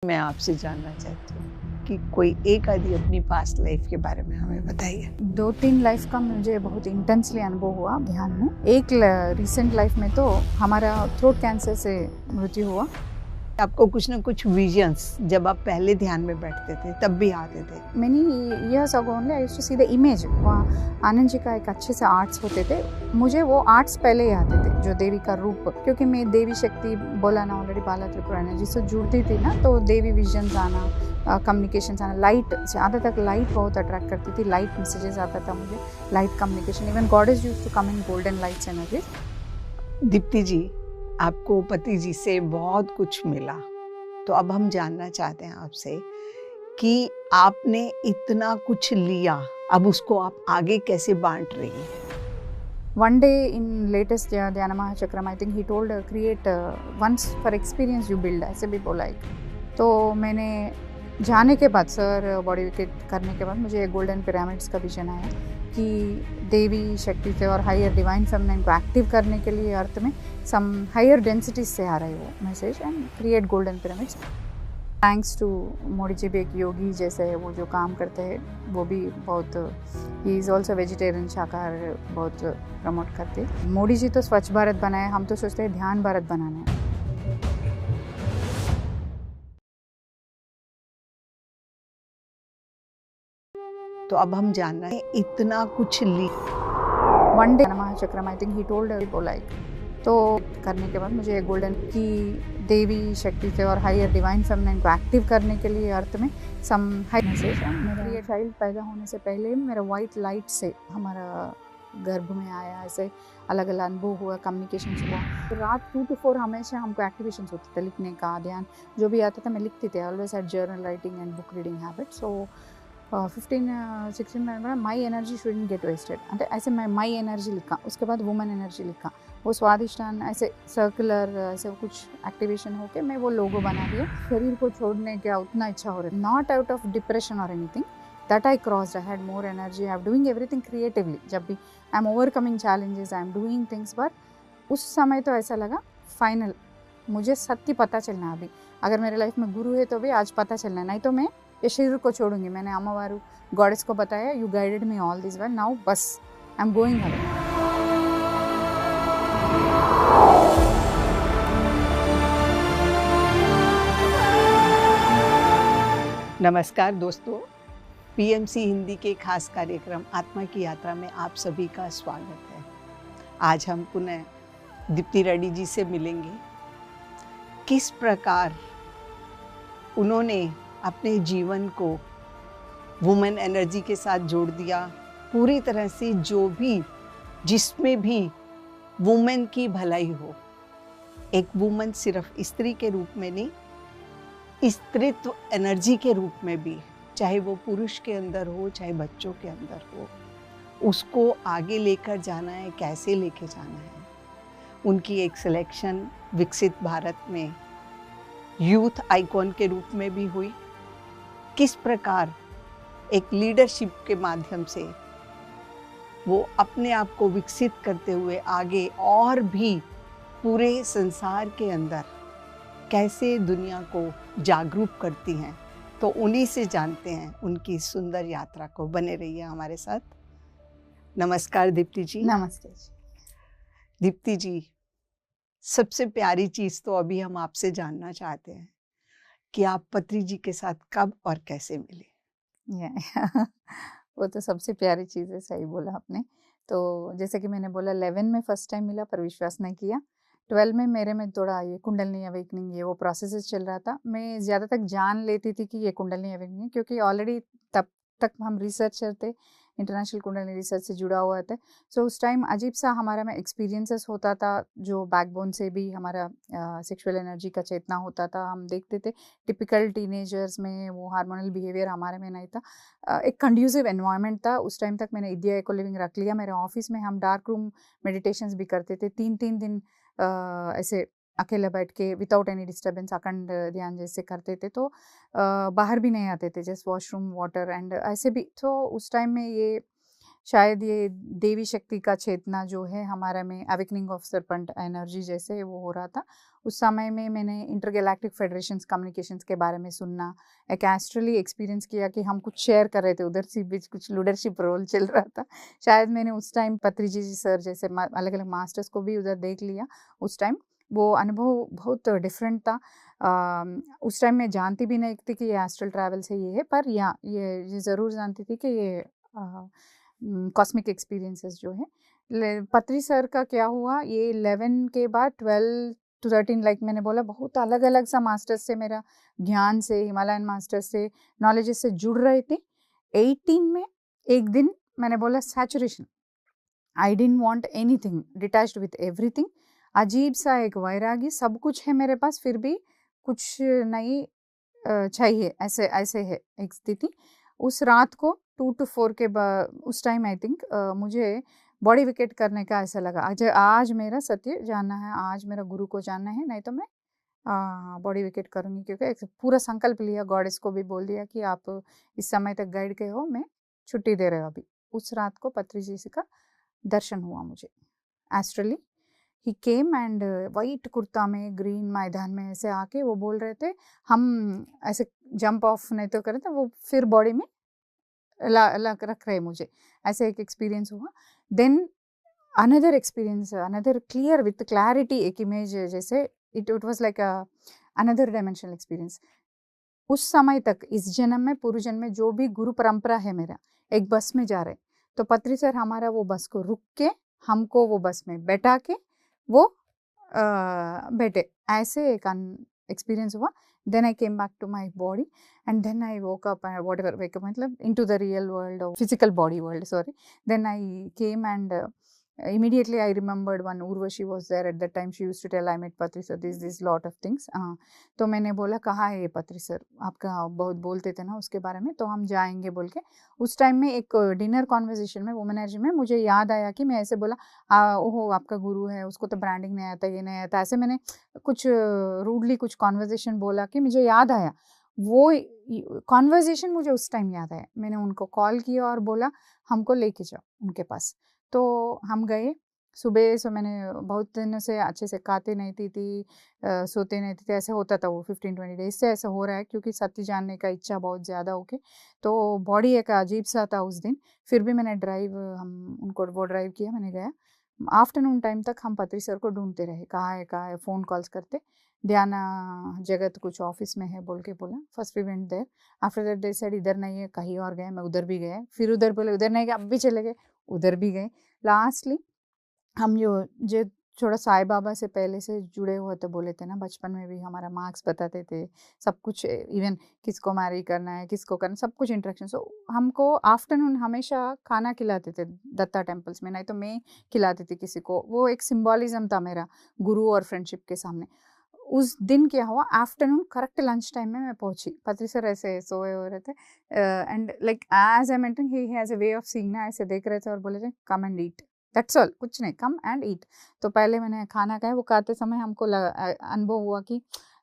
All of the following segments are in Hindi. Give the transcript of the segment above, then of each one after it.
मैं आपसे जानना चाहती हूँ कि कोई एक आदि अपनी पास्ट लाइफ के बारे में हमें बताइए। 2-3 लाइफ का मुझे बहुत इंटेंसली अनुभव हुआ ध्यान में। एक रिसेंट लाइफ में तो हमारा थ्रोट कैंसर से मृत्यु हुआ। आपको कुछ ना कुछ विजन्स जब आप पहले ध्यान में बैठते थे तब भी आते थे? Many years ago only I used to see the image। वहाँ आनंद जी का एक अच्छे से आर्ट्स होते थे, मुझे वो आर्ट्स पहले ही आते थे, जो देवी का रूप, क्योंकि मैं देवी शक्ति बोला ना ऑलरेडी बाला त्रिपुरा एनर्जी से जुड़ती थी ना, तो देवी विजन्स आना, कम्युनिकेशंस आना, लाइट ज़्यादा तक लाइट बहुत अट्रैक्ट करती थी, लाइट मैसेजेस आता था मुझे, light communication, even goddess used to come in golden lights energies. Deepti ji, आपको पति जी से बहुत कुछ मिला, तो अब हम जानना चाहते हैं आपसे कि आपने इतना कुछ लिया, अब उसको आप आगे कैसे बांट रही हैं? One day in latest Dhyana Mahachakram, I think he told create once for experience you build, ऐसे भी बोला एक। तो मैंने जाने के बाद सर बॉडी विकेट करने के बाद मुझे गोल्डन पिरामिड्स का विजन आया कि देवी शक्ति से और हायर डिवाइन फेमिनिन को एक्टिव करने के लिए अर्थ में सम हायर डेंसिटीज से आ रही वो message and create golden pyramids. Thanks to Modi ji भी एक योगी जैसे है, वो जो काम करते हैं वो भी बहुत, ही इज़ ऑल्सो वेजिटेरियन, शाकाहार बहुत प्रमोट करते हैं। मोदी जी तो स्वच्छ भारत बनाए, हम तो सोचते हैं ध्यान भारत बनाना है। तो अब हम जानना है इतना कुछ वन डे महाचक्रम, आई थिंक ही टोल्ड बोला एक, तो करने के बाद मुझे गोल्डन की देवी शक्ति से और हायर डिवाइन फेमिनिन को एक्टिव करने के लिए अर्थ में सम हाई मैसेज। मेरा चाइल्ड पैदा होने से पहले मेरा वाइट लाइट से हमारा गर्भ में आया, ऐसे अलग अलग अनुभव हुआ, कम्युनिकेशन हुआ। तो रात 2 to 4 हमेशा हमको एक्टिवेशन होते थे, लिखने का ध्यान जो भी आता था मैं लिखती थी। Always had journal writing and book reading habit. So 15-16 में my energy shouldn't get wasted, అంటే ऐसे मैं माई एनर्जी लिखा, उसके बाद वुमन एनर्जी लिखा, वो स्वादिष्टान ऐसे सर्कुलर ऐसे कुछ एक्टिवेशन होके मैं वो लोगो बना दिया। शरीर को छोड़ने का उतना इच्छा हो रहा है, नॉट आउट ऑफ डिप्रेशन और anything, that I crossed, I had more energy, I am doing everything creatively. जब भी I am overcoming challenges, I am doing things, पर उस समय तो ऐसा लगा फाइनल मुझे सत्य पता चलना। अभी अगर मेरे लाइफ में गुरु है तो भी आज पता चलना, नहीं तो मैं ये शरीर को छोड़ूंगी। मैंने अम्मावारू गॉडेस को बताया, you guided me all this well, now बस आई एम गोइंग अवे। नमस्कार दोस्तों, पीएमसी हिंदी के खास कार्यक्रम आत्मा की यात्रा में आप सभी का स्वागत है। आज हम पुनः दीप्ति रेड्डी जी से मिलेंगे। किस प्रकार उन्होंने अपने जीवन को वुमेन एनर्जी के साथ जोड़ दिया, पूरी तरह से जो भी जिसमें भी वुमेन की भलाई हो। एक वुमेन सिर्फ स्त्री के रूप में नहीं, स्त्रीत्व एनर्जी के रूप में भी, चाहे वो पुरुष के अंदर हो चाहे बच्चों के अंदर हो, उसको आगे लेकर जाना है, कैसे लेके जाना है। उनकी एक सिलेक्शन विकसित भारत में यूथ आइकॉन के रूप में भी हुई। किस प्रकार एक लीडरशिप के माध्यम से वो अपने आप को विकसित करते हुए आगे और भी पूरे संसार के अंदर कैसे दुनिया को जागरूक करती हैं, तो उन्हीं से जानते हैं उनकी सुंदर यात्रा को। बने रहिए हमारे साथ। नमस्कार दीप्ति जी। नमस्ते जी। दीप्ति जी, सबसे प्यारी चीज़ तो अभी हम आपसे जानना चाहते हैं कि आप पति जी के साथ कब और कैसे मिले? वो तो सबसे प्यारी चीज़ है, सही बोला आपने। तो जैसे कि मैंने बोला 11 में फर्स्ट टाइम मिला पर विश्वास नहीं किया। 12 में मेरे में थोड़ा ये कुंडलिनी अवेकनिंग ये वो प्रोसेसेस चल रहा था। मैं ज़्यादा तक जान लेती थी कि ये कुंडलिनी अवेकनिंग है, क्योंकि ऑलरेडी तब तक हम रिसर्चर थे, इंटरनेशनल कुंडलिनी रिसर्च से जुड़ा हुआ था। सो उस टाइम अजीब सा हमारा में एक्सपीरियंसेस होता था, जो बैकबोन से भी हमारा सेक्सुअल एनर्जी का चेतना होता था। हम देखते थे टिपिकल टीनेजर्स में वो हार्मोनल बिहेवियर हमारे में नहीं था। एक कंड्यूसिव एनवायरनमेंट था। उस टाइम तक मैंने इडिया एको लिविंग रख लिया। मेरे ऑफिस में हम डार्क रूम मेडिटेशंस भी करते थे, 3-3 दिन ऐसे अकेले बैठ के विदाउट एनी डिस्टर्बेंस अखंड ध्यान जैसे करते थे। तो बाहर भी नहीं आते थे, जस्ट वॉशरूम वाटर एंड ऐसे भी। तो उस टाइम में ये शायद ये देवी शक्ति का चेतना जो है हमारा में अवेकनिंग ऑफ सरपेंट एनर्जी जैसे वो हो रहा था। उस समय में मैंने इंटरगैलेक्टिक फेडरेशंस कम्युनिकेशंस के बारे में सुनना, एक एस्ट्रली एक्सपीरियंस किया कि हम कुछ शेयर कर रहे थे, उधर से बीच कुछ लीडरशिप रोल चल रहा था। शायद मैंने उस टाइम पत्री जी सर जैसे अलग अलग मास्टर्स को भी उधर देख लिया। उस टाइम वो अनुभव बहुत डिफरेंट था। उस टाइम मैं जानती भी नहीं थी कि ये एस्ट्रल ट्रैवल से ये है, पर ये ज़रूर जानती थी कि ये कॉस्मिक एक्सपीरियंसेस जो है। पत्री सर का क्या हुआ, ये 11 के बाद 12 टू 13 लाइक मैंने बोला बहुत अलग अलग सा मास्टर्स से मेरा ज्ञान से, हिमालयन मास्टर्स से, नॉलेजेस से जुड़ रहे थे। 18 में एक दिन मैंने बोला saturation, I didn't want anything, detached with everything. अजीब सा एक वैरागी, सब कुछ है मेरे पास फिर भी कुछ नहीं चाहिए, ऐसे ऐसे है एक स्थिति। उस रात को 2 to 4 के उस टाइम आई थिंक मुझे बॉडी विकेट करने का ऐसा लगा, आज मेरा सत्य जानना है, आज मेरा गुरु को जानना है, नहीं तो मैं बॉडी विकेट करूँगी। क्योंकि एक पूरा संकल्प लिया, गॉडेस को भी बोल दिया कि आप इस समय तक गाइड के हो, मैं छुट्टी दे रहे हो अभी। उस रात को पत्री जी का दर्शन हुआ मुझे एस्ट्रली। ही केम एंड वाइट कुर्ता में ग्रीन मैदान में ऐसे आके वो बोल रहे थे, हम ऐसे जंप ऑफ नहीं तो करे थे, वो फिर बॉडी में रख रहे मुझे, ऐसे एक एक्सपीरियंस हुआ। Then another experience, another clear with clarity, एक इमेज जैसे it was like another dimensional experience. उस समय तक इस जन्म में पूर्व जन्म में जो भी गुरु परंपरा है मेरा, एक बस में जा रहे, तो पत्री सर हमारा वो बस को रुक के हमको वो बस में बैठा के वो बैठे, ऐसे एक एक्सपीरियंस हुआ। Then I came back to my body and then I woke up, what wake up मतलब into the real world, physical body world, sorry. Then I came and immediately I remembered one Urvashi was there at that time. She used to tell, I met Patri sir, this lot of things. तो मैंने बोला कहाँ है ये पत्री सर, आपका बहुत बोलते थे ना उसके बारे में, तो हम जाएंगे बोल के। उस टाइम में एक डिनर कॉन्वर्जेशन में वुमेन एनर्जी में मुझे याद आया कि मैं ऐसे बोला, ओहो आपका गुरु है, उसको तो ब्रांडिंग नहीं आता, ये नहीं आता, ऐसे मैंने कुछ रूडली कुछ कॉन्वर्जेशन बोला कि मुझे याद आया। वो कॉन्वर्जेशन मुझे उस टाइम याद आया। मैंने उनको कॉल किया और बोला हमको लेके जाओ उनके पास। तो हम गए सुबह से, मैंने बहुत दिनों से अच्छे से खाते नहीं थी, सोते नहीं थे, ऐसे होता था वो 15-20 डेज से ऐसा हो रहा है, क्योंकि सत्य जानने का इच्छा बहुत ज़्यादा होके, तो बॉडी एक अजीब सा था उस दिन। फिर भी मैंने हम उनको वो ड्राइव किया, मैंने गया। आफ्टरनून टाइम तक हम पत्री सर को ढूंढते रहे, कहाँ है, फ़ोन कॉल्स करते। ध्याना जगत कुछ ऑफिस में है बोल के बोला। First we went there, after that they said इधर नहीं है, कहीं और गए। मैं उधर भी गए, फिर उधर बोले उधर नहीं गए, अब भी चले गए, उधर भी गए। लास्टली हम जो थोड़ा साईं बाबा से पहले से जुड़े हुए थे, बोले थे ना बचपन में भी हमारा मार्क्स बताते थे, सब कुछ, इवन किसको मैरी करना है, किसको करना, सब कुछ इंटरेक्शन। सो हमको आफ्टरनून हमेशा खाना खिलाते थे दत्ता टेम्पल्स में, नहीं तो मैं खिलाती थी किसी को। वो एक सिम्बॉलिज्म था मेरा गुरु और फ्रेंडशिप के सामने। उस दिन क्या हुआ, आफ्टरनून करेक्ट लंच टाइम में मैं पहुंची, पत्री सर ऐसे सोए हो रहे थे, and like as I entering he has a way of seeing ना, ऐसे देख रहे थे और बोले थे come and eat, that's all, कुछ नहीं, कम एंड ईट। तो पहले मैंने खाना खाया, वो खाते समय हमको अनुभव हुआ कि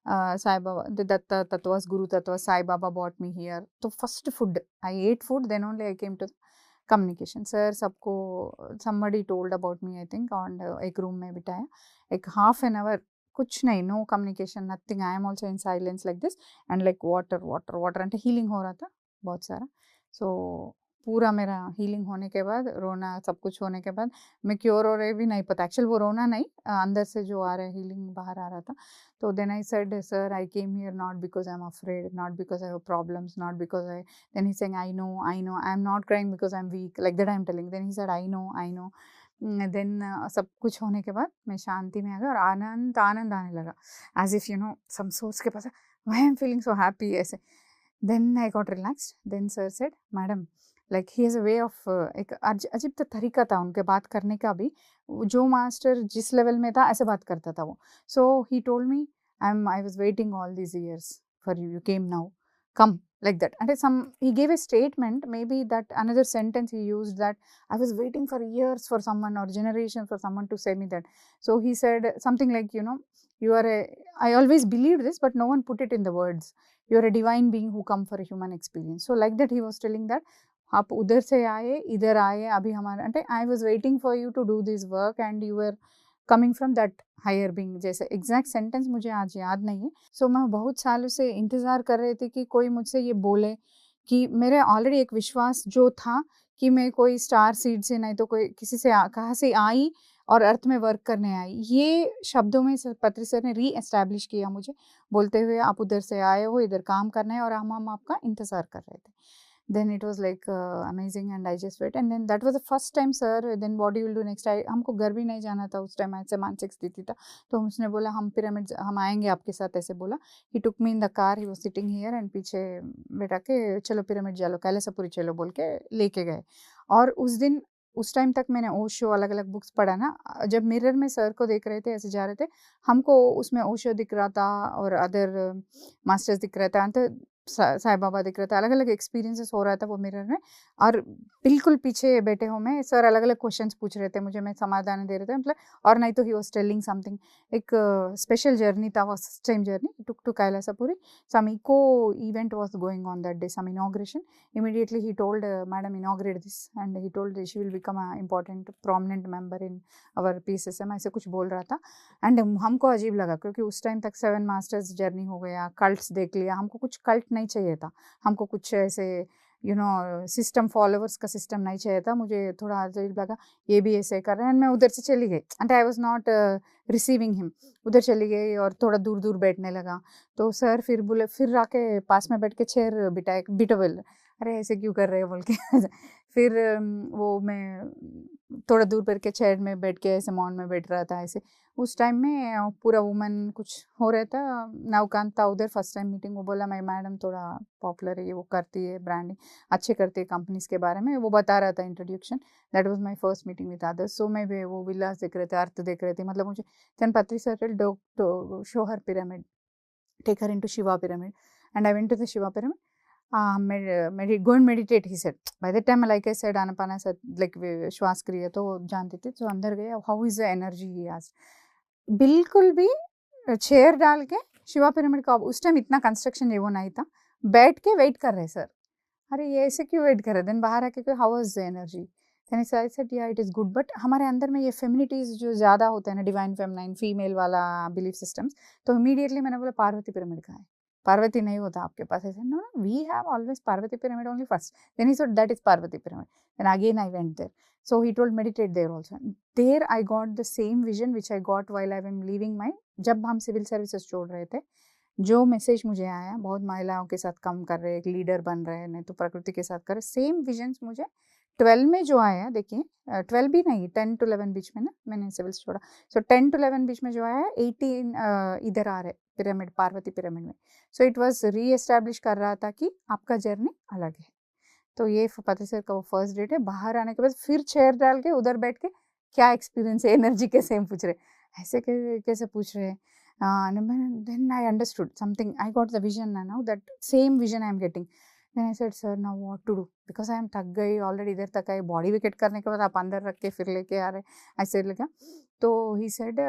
साई बाबा, द दत्ता तत्वस, गुरु तत्व, Sai Baba brought me here. तो first food I ate food, then only I came to communication. Sir सबको somebody told about me I think, और एक रूम में बिठाया, एक हाफ एन आवर कुछ नहीं, no communication, nothing, I am also in silence like this, and like water water water, అంటే हीलिंग हो रहा था बहुत सारा। सो पूरा मेरा हीलिंग होने के बाद, रोना सब कुछ होने के बाद, मैं क्योर हो रही भी नहीं पता, एक्चुअल वो रोना नहीं, अंदर से जो आ रहा है हीलिंग बाहर आ रहा था। तो then I said sir I came here not because I am afraid, not because I have problems, not because I, then he saying I know I am not crying because I am weak, like that I am telling. Then he said I know. देन सब कुछ होने के बाद मैं शांति में आ गया और आनंद आनंद आने लगा, एज इफ सम सोर्स के पास, I am feeling so happy ऐसे। Then I got relaxed. Then sir said madam, like he has a way of, एक अजीब तरीका था उनके बात करने का भी, जो मास्टर जिस लेवल में था ऐसे बात करता था वो। So he told me, I was waiting all these years for you came now, come, like that. And he gave a statement, maybe that another sentence he used, that I was waiting for years for someone or generations for someone to say me that. So he said something like, I always believed this, but no one put it in the words. You are a divine being who come for a human experience. So like that he was telling that आप उधर से आए, इधर आए, अभी हमारा అంటే I was waiting for you to do this work and you were coming from that higher being, जैसे एग्जैक्ट सेंटेंस मुझे आज याद नहीं है। सो मैं बहुत सालों से इंतज़ार कर रही थी कि कोई मुझसे ये बोले, कि मेरे ऑलरेडी एक विश्वास जो था कि मैं कोई स्टार सीड से नहीं तो कोई किसी से कहाँ से आई और अर्थ में वर्क करने आई। ये शब्दों में पत्री सर ने री-एस्टैब्लिश किया मुझे, बोलते हुए आप उधर से आए हो, इधर काम करना है और हम आपका इंतज़ार कर रहे थे। Then it was like amazing and I just wait and then that was the first time sir then what you will do next I हमको घर भी नहीं जाना था उस टाइम, ऐसे मानसिक स्थिति था। तो उसने बोला हम पिरामिड हम आएंगे आपके साथ, ऐसे बोला। He took me in the car, he was sitting here and पीछे बैठा के चलो पिरामिड चलो कैलासपुरी चलो बोल के लेके गए। और उस दिन उस टाइम तक मैंने ओशो अलग अलग बुक्स पढ़ा ना, जब मिरर में सर को देख रहे थे ऐसे जा रहे थे, हमको उसमें ओशो दिख रहा था और अदर मास्टर्स दिख रहा था, तो साईं बाबा दिख रहा था, अलग-अलग एक्सपीरियंसेस हो रहा था वो मिरर में। और बिल्कुल पीछे बैठे हो मैं, सर अलग-अलग क्वेश्चंस पूछ रहे थे मुझे, मैं समाधान दे रहे थे मतलब। और नहीं तो ही वाज टेलिंग समथिंग, एक स्पेशल जर्नी था, first time journey took to Kailaspuri. Some eco event was going on that day, some inauguration. Immediately he told madam inaugurate this and he told she will become a important prominent member in our PSSM, ऐसे कुछ बोल रहा था। एंड हमको अजीब लगा क्योंकि उस टाइम तक 7 मास्टर्स जर्नी हो गया, कल्ट्स देख लिया, हमको कुछ कल्ट नहीं चाहिए था, हमको कुछ ऐसे सिस्टम फॉलोवर्स का सिस्टम नहीं चाहिए था। मुझे थोड़ा अजीब लगा, ये भी ऐसे कर रहे हैं, मैं उधर से चली गई and I was not receiving him, उधर चली गई और थोड़ा दूर दूर बैठने लगा। तो सर फिर बोले, फिर आके पास में बैठ के चेयर बिठाए, बिटो बोल, अरे ऐसे क्यों कर रहे हो बोल के फिर वो मैं थोड़ा दूर बैठ के चेयर में बैठ के ऐसे मौन में बैठ रहा था ऐसे। उस टाइम में पूरा वुमन कुछ हो रहा था, नवकांत था उधर, फर्स्ट टाइम मीटिंग। वो बोला मैं मैडम थोड़ा पॉपुलर है, ये वो करती है, ब्रांडिंग अच्छे करती है कंपनीज के बारे में, वो बता रहा था introduction. That was my first meeting with others. So मैं वो विलास देख रहे थे, अर्थ देख रहे थे, मतलब मुझे then Patri sir told show her pyramid, take her into Shiva pyramid, and I went to the Shiva pyramid. Go and meditate, he said. By the time, like I said, Anapana said, like श्वास क्रिया तो जानती थी, तो अंदर गया, how is the energy, he asked. बिल्कुल भी चेयर डाल के शिवा पिरामिड का उस टाइम इतना कंस्ट्रक्शन ये वो नहीं था, बैठ के वेट कर रहे सर। अरे ये ऐसे क्यों वेट कर रहे, देन बाहर आके how was the energy, then I said yeah it is good, but हमारे अंदर में ये फेमिनिटीज जो ज़्यादा होते हैं ना, डिवाइन फेमिनाइन फीमेल वाला बिलीफ सिस्टम्स, तो इमीडिएटली मैंने बोला पार्वती पिरामिड का है, पार्वती नहीं होता आपके पास, ऐसे no no we have always Parvati pyramid only first, then he said that is Parvati pyramid, then again I went there, so he told meditate there also, there I got the same vision which I got while I am leaving my, जब हम सिविल सर्विसेज छोड़ रहे थे, जो मैसेज मुझे आया, बहुत महिलाओं के साथ काम कर रहे, एक लीडर बन रहे, नहीं तो प्रकृति के साथ कर रहे, सेम विजन्स मुझे 12 में जो आया, देखिए 12 भी नहीं, 10 to 11 बीच में ना मैंने सिविल्स छोड़ा, सो 10 to 11 बीच में जो आया 18 इधर आ रहे पिरामिड, पार्वती पिरामिड में। सो इट वाज री एस्टैब्लिश कर रहा था कि आपका जर्नी अलग है। तो ये पति सर का वो फर्स्ट डेट है। बाहर आने के बाद फिर चेयर डाल के उधर बैठ के क्या एक्सपीरियंस है, एनर्जी कैसे हम पूछ रहे, ऐसे कैसे पूछ रहे हैं। Then I understood something. I got the vision now. That same vision I am getting. Then I said, sir, now what to do? Because I am थक गई ऑलरेडी, इधर तक आई, बॉडी विकेट करने के बाद आप अंदर रख के फिर लेके आ रहे, ऐसे लगा। तो he said,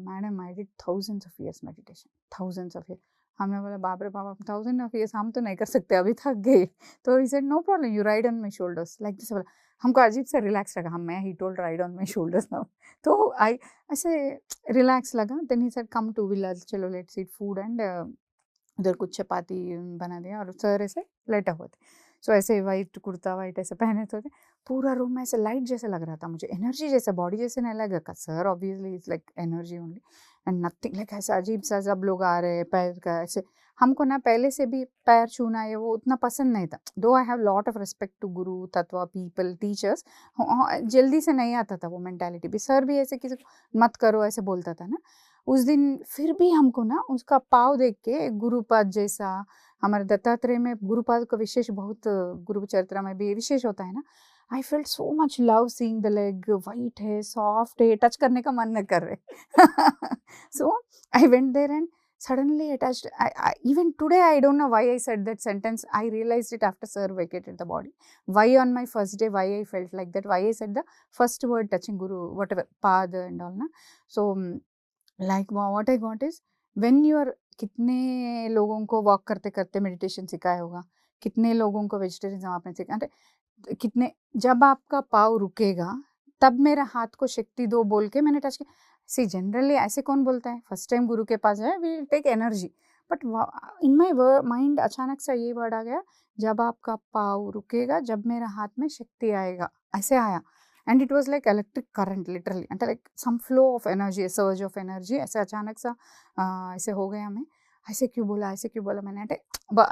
madam I did thousands of years meditation, thousands of year. हमने बोला बाप रे बाप, 1000 ऑफ ईयर्स हम तो नहीं कर सकते, अभी थक गए। तो he said no problem, you ride on my shoulders like this. बोला हमको अजीब सा रिलैक्स लगा, हम मैं ही told ride on my shoulders now, तो आई ऐसे रिलैक्स लगा। Then he said come to Vilas, चलो लेट्स ईट फूड एंड उधर कुछ चपाती बना दिया और सर ऐसे लेटा हुए थे। सो ऐसे वाइट कुर्ता वाइट ऐसे पहने थे, पूरा रूम में ऐसे लाइट जैसे लग रहा था मुझे, एनर्जी जैसे, बॉडी जैसे नहीं लगा। Sir obviously is like energy only and nothing, like ऐसा अजीब सा सब लोग आ रहे हैं, पैर का ऐसे, हमको ना पहले से भी पैर छूना है वो उतना पसंद नहीं था। Though I have lot of respect to guru tattva people teachers, जल्दी से नहीं आता था वो मेंटालिटी भी। सर भी ऐसे किसी को मत करो ऐसे बोलता था ना उस दिन, फिर भी हमको ना उसका पाव देख के, गुरुपाद जैसा, हमारे दत्तात्रेय में गुरुपाद का विशेष बहुत, गुरु चरित्र में भी विशेष होता है ना। I felt so much love seeing the leg, white है, सॉफ्ट है, टच करने का मन नहीं कर रहे। So I went there and suddenly attached. Even today I don't know why I said that sentence. I realized it after sir vacated the body. Why on my first day, why I felt like that, why I said the first word touching guru, whatever, pad and all na. So like what I got is, when you are, कितने लोगों को वॉक करते करते मेडिटेशन सिखाया होगा, कितने लोगों को वेजिटेरियनिज्म आपने सिखाया, कितने जब आपका पाँव रुकेगा, तब मेरा हाथ को शक्ति दो बोल के मैंने टच किया। सी जनरली ऐसे कौन बोलता है, फर्स्ट टाइम गुरु के पास जाए, we will take energy. But in my mind अचानक से ये वर्ड आ गया, जब आपका पाँव रुकेगा, जब मेरा हाथ में शक्ति आएगा, ऐसे आया। And it was like electric current literally, అంటే like some flow of energy, surge of energy, ऐसे अचानक सा ऐसे हो गया। मैं ऐसे क्यों बोला मैंने, అంటే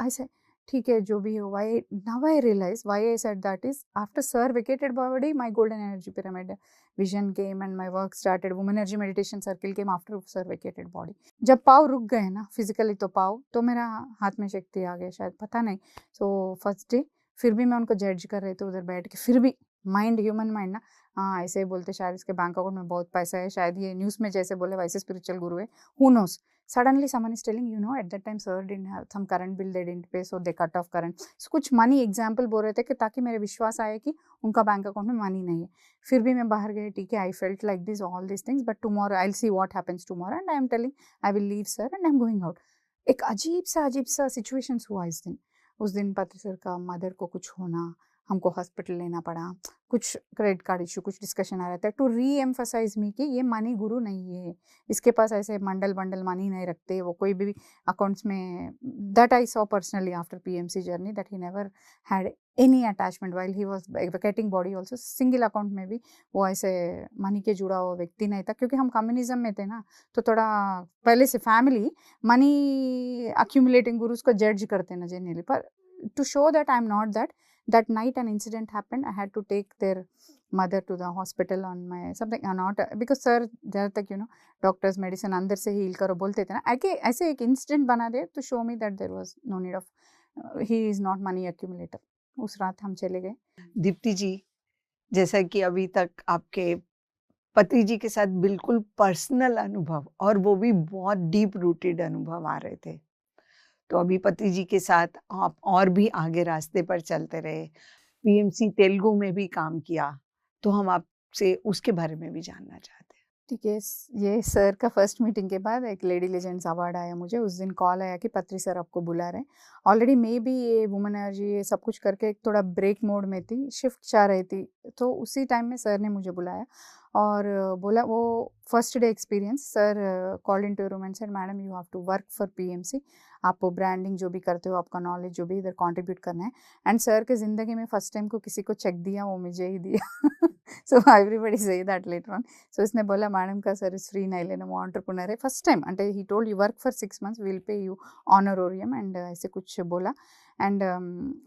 ऐसे ठीक है जो भी हो। Why now I realize why I said that is after sir vacated body my golden energy pyramid vision came and my work started. Women energy meditation circle came after sir vacated body. जब पाँव रुक गए ना फिजिकली, तो पाँव तो मेरा हाथ में शक्ति आ गया शायद, पता नहीं। सो फर्स्ट डे फिर भी मैं उनको जज कर रही थी उधर बैठ के, फिर भी माइंड, ह्यूमन माइंड ना, हाँ ऐसे ही बोलते, शायद इसके बैंक अकाउंट में बहुत पैसा है, शायद ये न्यूज़ में जैसे बोले वैसे स्पिरिचुअल गुरु है, who knows. Suddenly someone is telling, you know, at that time sir didn't have some current bill, they didn't pay, so they cut off current. So कुछ मनी एग्जाम्पल बोल रहे थे कि ताकि मेरे विश्वास आए कि उनका बैंक अकाउंट में मनी नहीं है। फिर भी मैं बाहर गई, ठीक है, I felt like this all this things, but tomorrow I will see what happens tomorrow, and I am telling I will leave sir and I am going out. एक अजीब सा सिचुएशंस हुआ इस दिन। उस दिन पत्र सर का मदर को कुछ होना, हमको हॉस्पिटल लेना पड़ा, कुछ क्रेडिट कार्ड इशू, कुछ डिस्कशन आ रहा था, टू री एम्फसाइज मी कि ये मनी गुरु नहीं है, इसके पास ऐसे बंडल मनी नहीं रखते वो कोई भी अकाउंट्स में। That I saw personally after PMC journey, that he never had any attachment while he was vacating body also. Single account में भी वो ऐसे मनी के जुड़ा हुआ व्यक्ति नहीं था, क्योंकि हम कम्युनिज्म में थे ना, तो थोड़ा पहले से फैमिली मनी अक्यूमुलेटिंग गुरुज को जज करते ना जनरली। पर to show that I am not that, that night an incident happened, I had to take their mother to the hospital on my something, not because sir there तक you know doctors medicine अंदर से heal करो बोलते थे ना, ऐसे एक इंसिडेंट बना दे to show me that there was no need of he is not money accumulator। उस रात हम चले गए। दीप्ति जी, जैसा कि अभी तक आपके पति जी के साथ बिल्कुल पर्सनल अनुभव, और वो भी बहुत डीप रूटेड अनुभव आ रहे थे, तो अभी पति जी के साथ आप और भी आगे रास्ते पर चलते रहे, पीएमसी तेलुगु में भी काम किया, तो हम आपसे उसके बारे में भी जानना चाहते हैं। ठीक है, ये सर का फर्स्ट मीटिंग के बाद एक लेडी लेजेंड्स अवार्ड आया मुझे। उस दिन कॉल आया कि पत्री सर आपको बुला रहे हैं। ऑलरेडी मे भी ये वुमेन एनर्जी ये सब कुछ करके एक थोड़ा ब्रेक मोड में थी, शिफ्ट चाह रही थी, तो उसी टाइम में सर ने मुझे बुलाया और बोला, वो first day experience, sir called in to room and said, madam you have to work for PMC, आप ब्रांडिंग जो भी करते हो, आपका नॉलेज जो भी इधर कंट्रीब्यूट करना है। एंड सर के ज़िंदगी में फर्स्ट टाइम को किसी को चेक दिया, वो मुझे ही दिया। So everybody say that later on. So इसने बोला, मैडम का सर्विस फ्री नहीं लेना, वो एंटरप्रेन्योर है फर्स्ट टाइम, అంటే he told you work for 6 months, will pay you honorarium and ऐसे कुछ बोला। एंड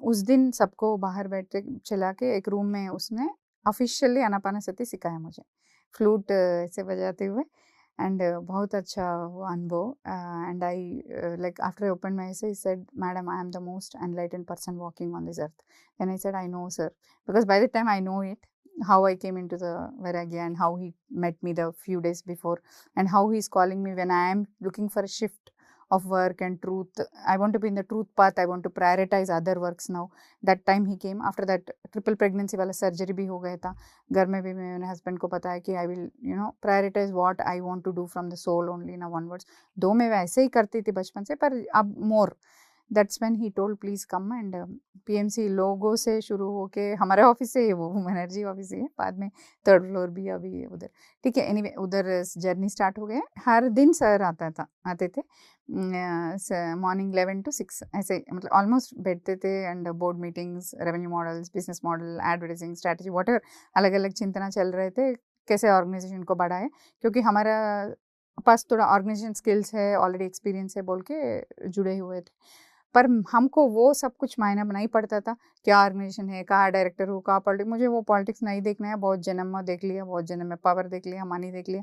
उस दिन सबको बाहर बैठ चला के एक रूम में उसने ऑफिशियली आनापानसती सिखाया मुझे, फ्लूट ऐसे बजाते हुए। एंड बहुत अच्छा वो अनुभव। And I like after I open my eye said, madam I am the most enlightened person walking on this earth. Then I said, I know sir, because by the time I know it, how I came into the Vairagya and how he met me the few days before and how he's calling me when I am looking for a shift of work and truth. I want to be in the truth path. I want to prioritize other works now. That time he came. After that triple pregnancy वाला surgery भी हो गया था। घर में भी मैंने हस्बैंड को बताया कि I will prioritize what I want to do from the soul only now onwards। दो मैं वैसे ही करती थी बचपन से, पर अब more। That's when he told please come. And PMC लोगों से शुरू होके हमारे ऑफिस से ही, वो वुमेन एनर्जी ऑफिस ही है, बाद में 3rd फ्लोर भी अभी है उधर। ठीक है, एनीवे उधर जर्नी स्टार्ट हो गया। हर दिन सर आते थे मॉर्निंग 11 to 6 ऐसे, मतलब ऑलमोस्ट बैठते थे। And board meetings, revenue models, business model, advertising strategy, whatever अलग अलग चिंतना चल रहे थे, कैसे ऑर्गेनाइजेशन को बढ़ाए, क्योंकि हमारा पास थोड़ा ऑर्गेनाइजेशन स्किल्स है, ऑलरेडी एक्सपीरियंस है बोल के जुड़े हुए थे। पर हमको वो सब कुछ मायना नहीं पड़ता था, क्या ऑर्गेनाइजेशन है, कहाँ डायरेक्टर हो, कहाँ पॉलिटिक्स, मुझे वो पॉलिटिक्स नहीं देखना है। बहुत जन्म में देख लिया, बहुत जन्म में पावर देख लिया, मनी देख लिया,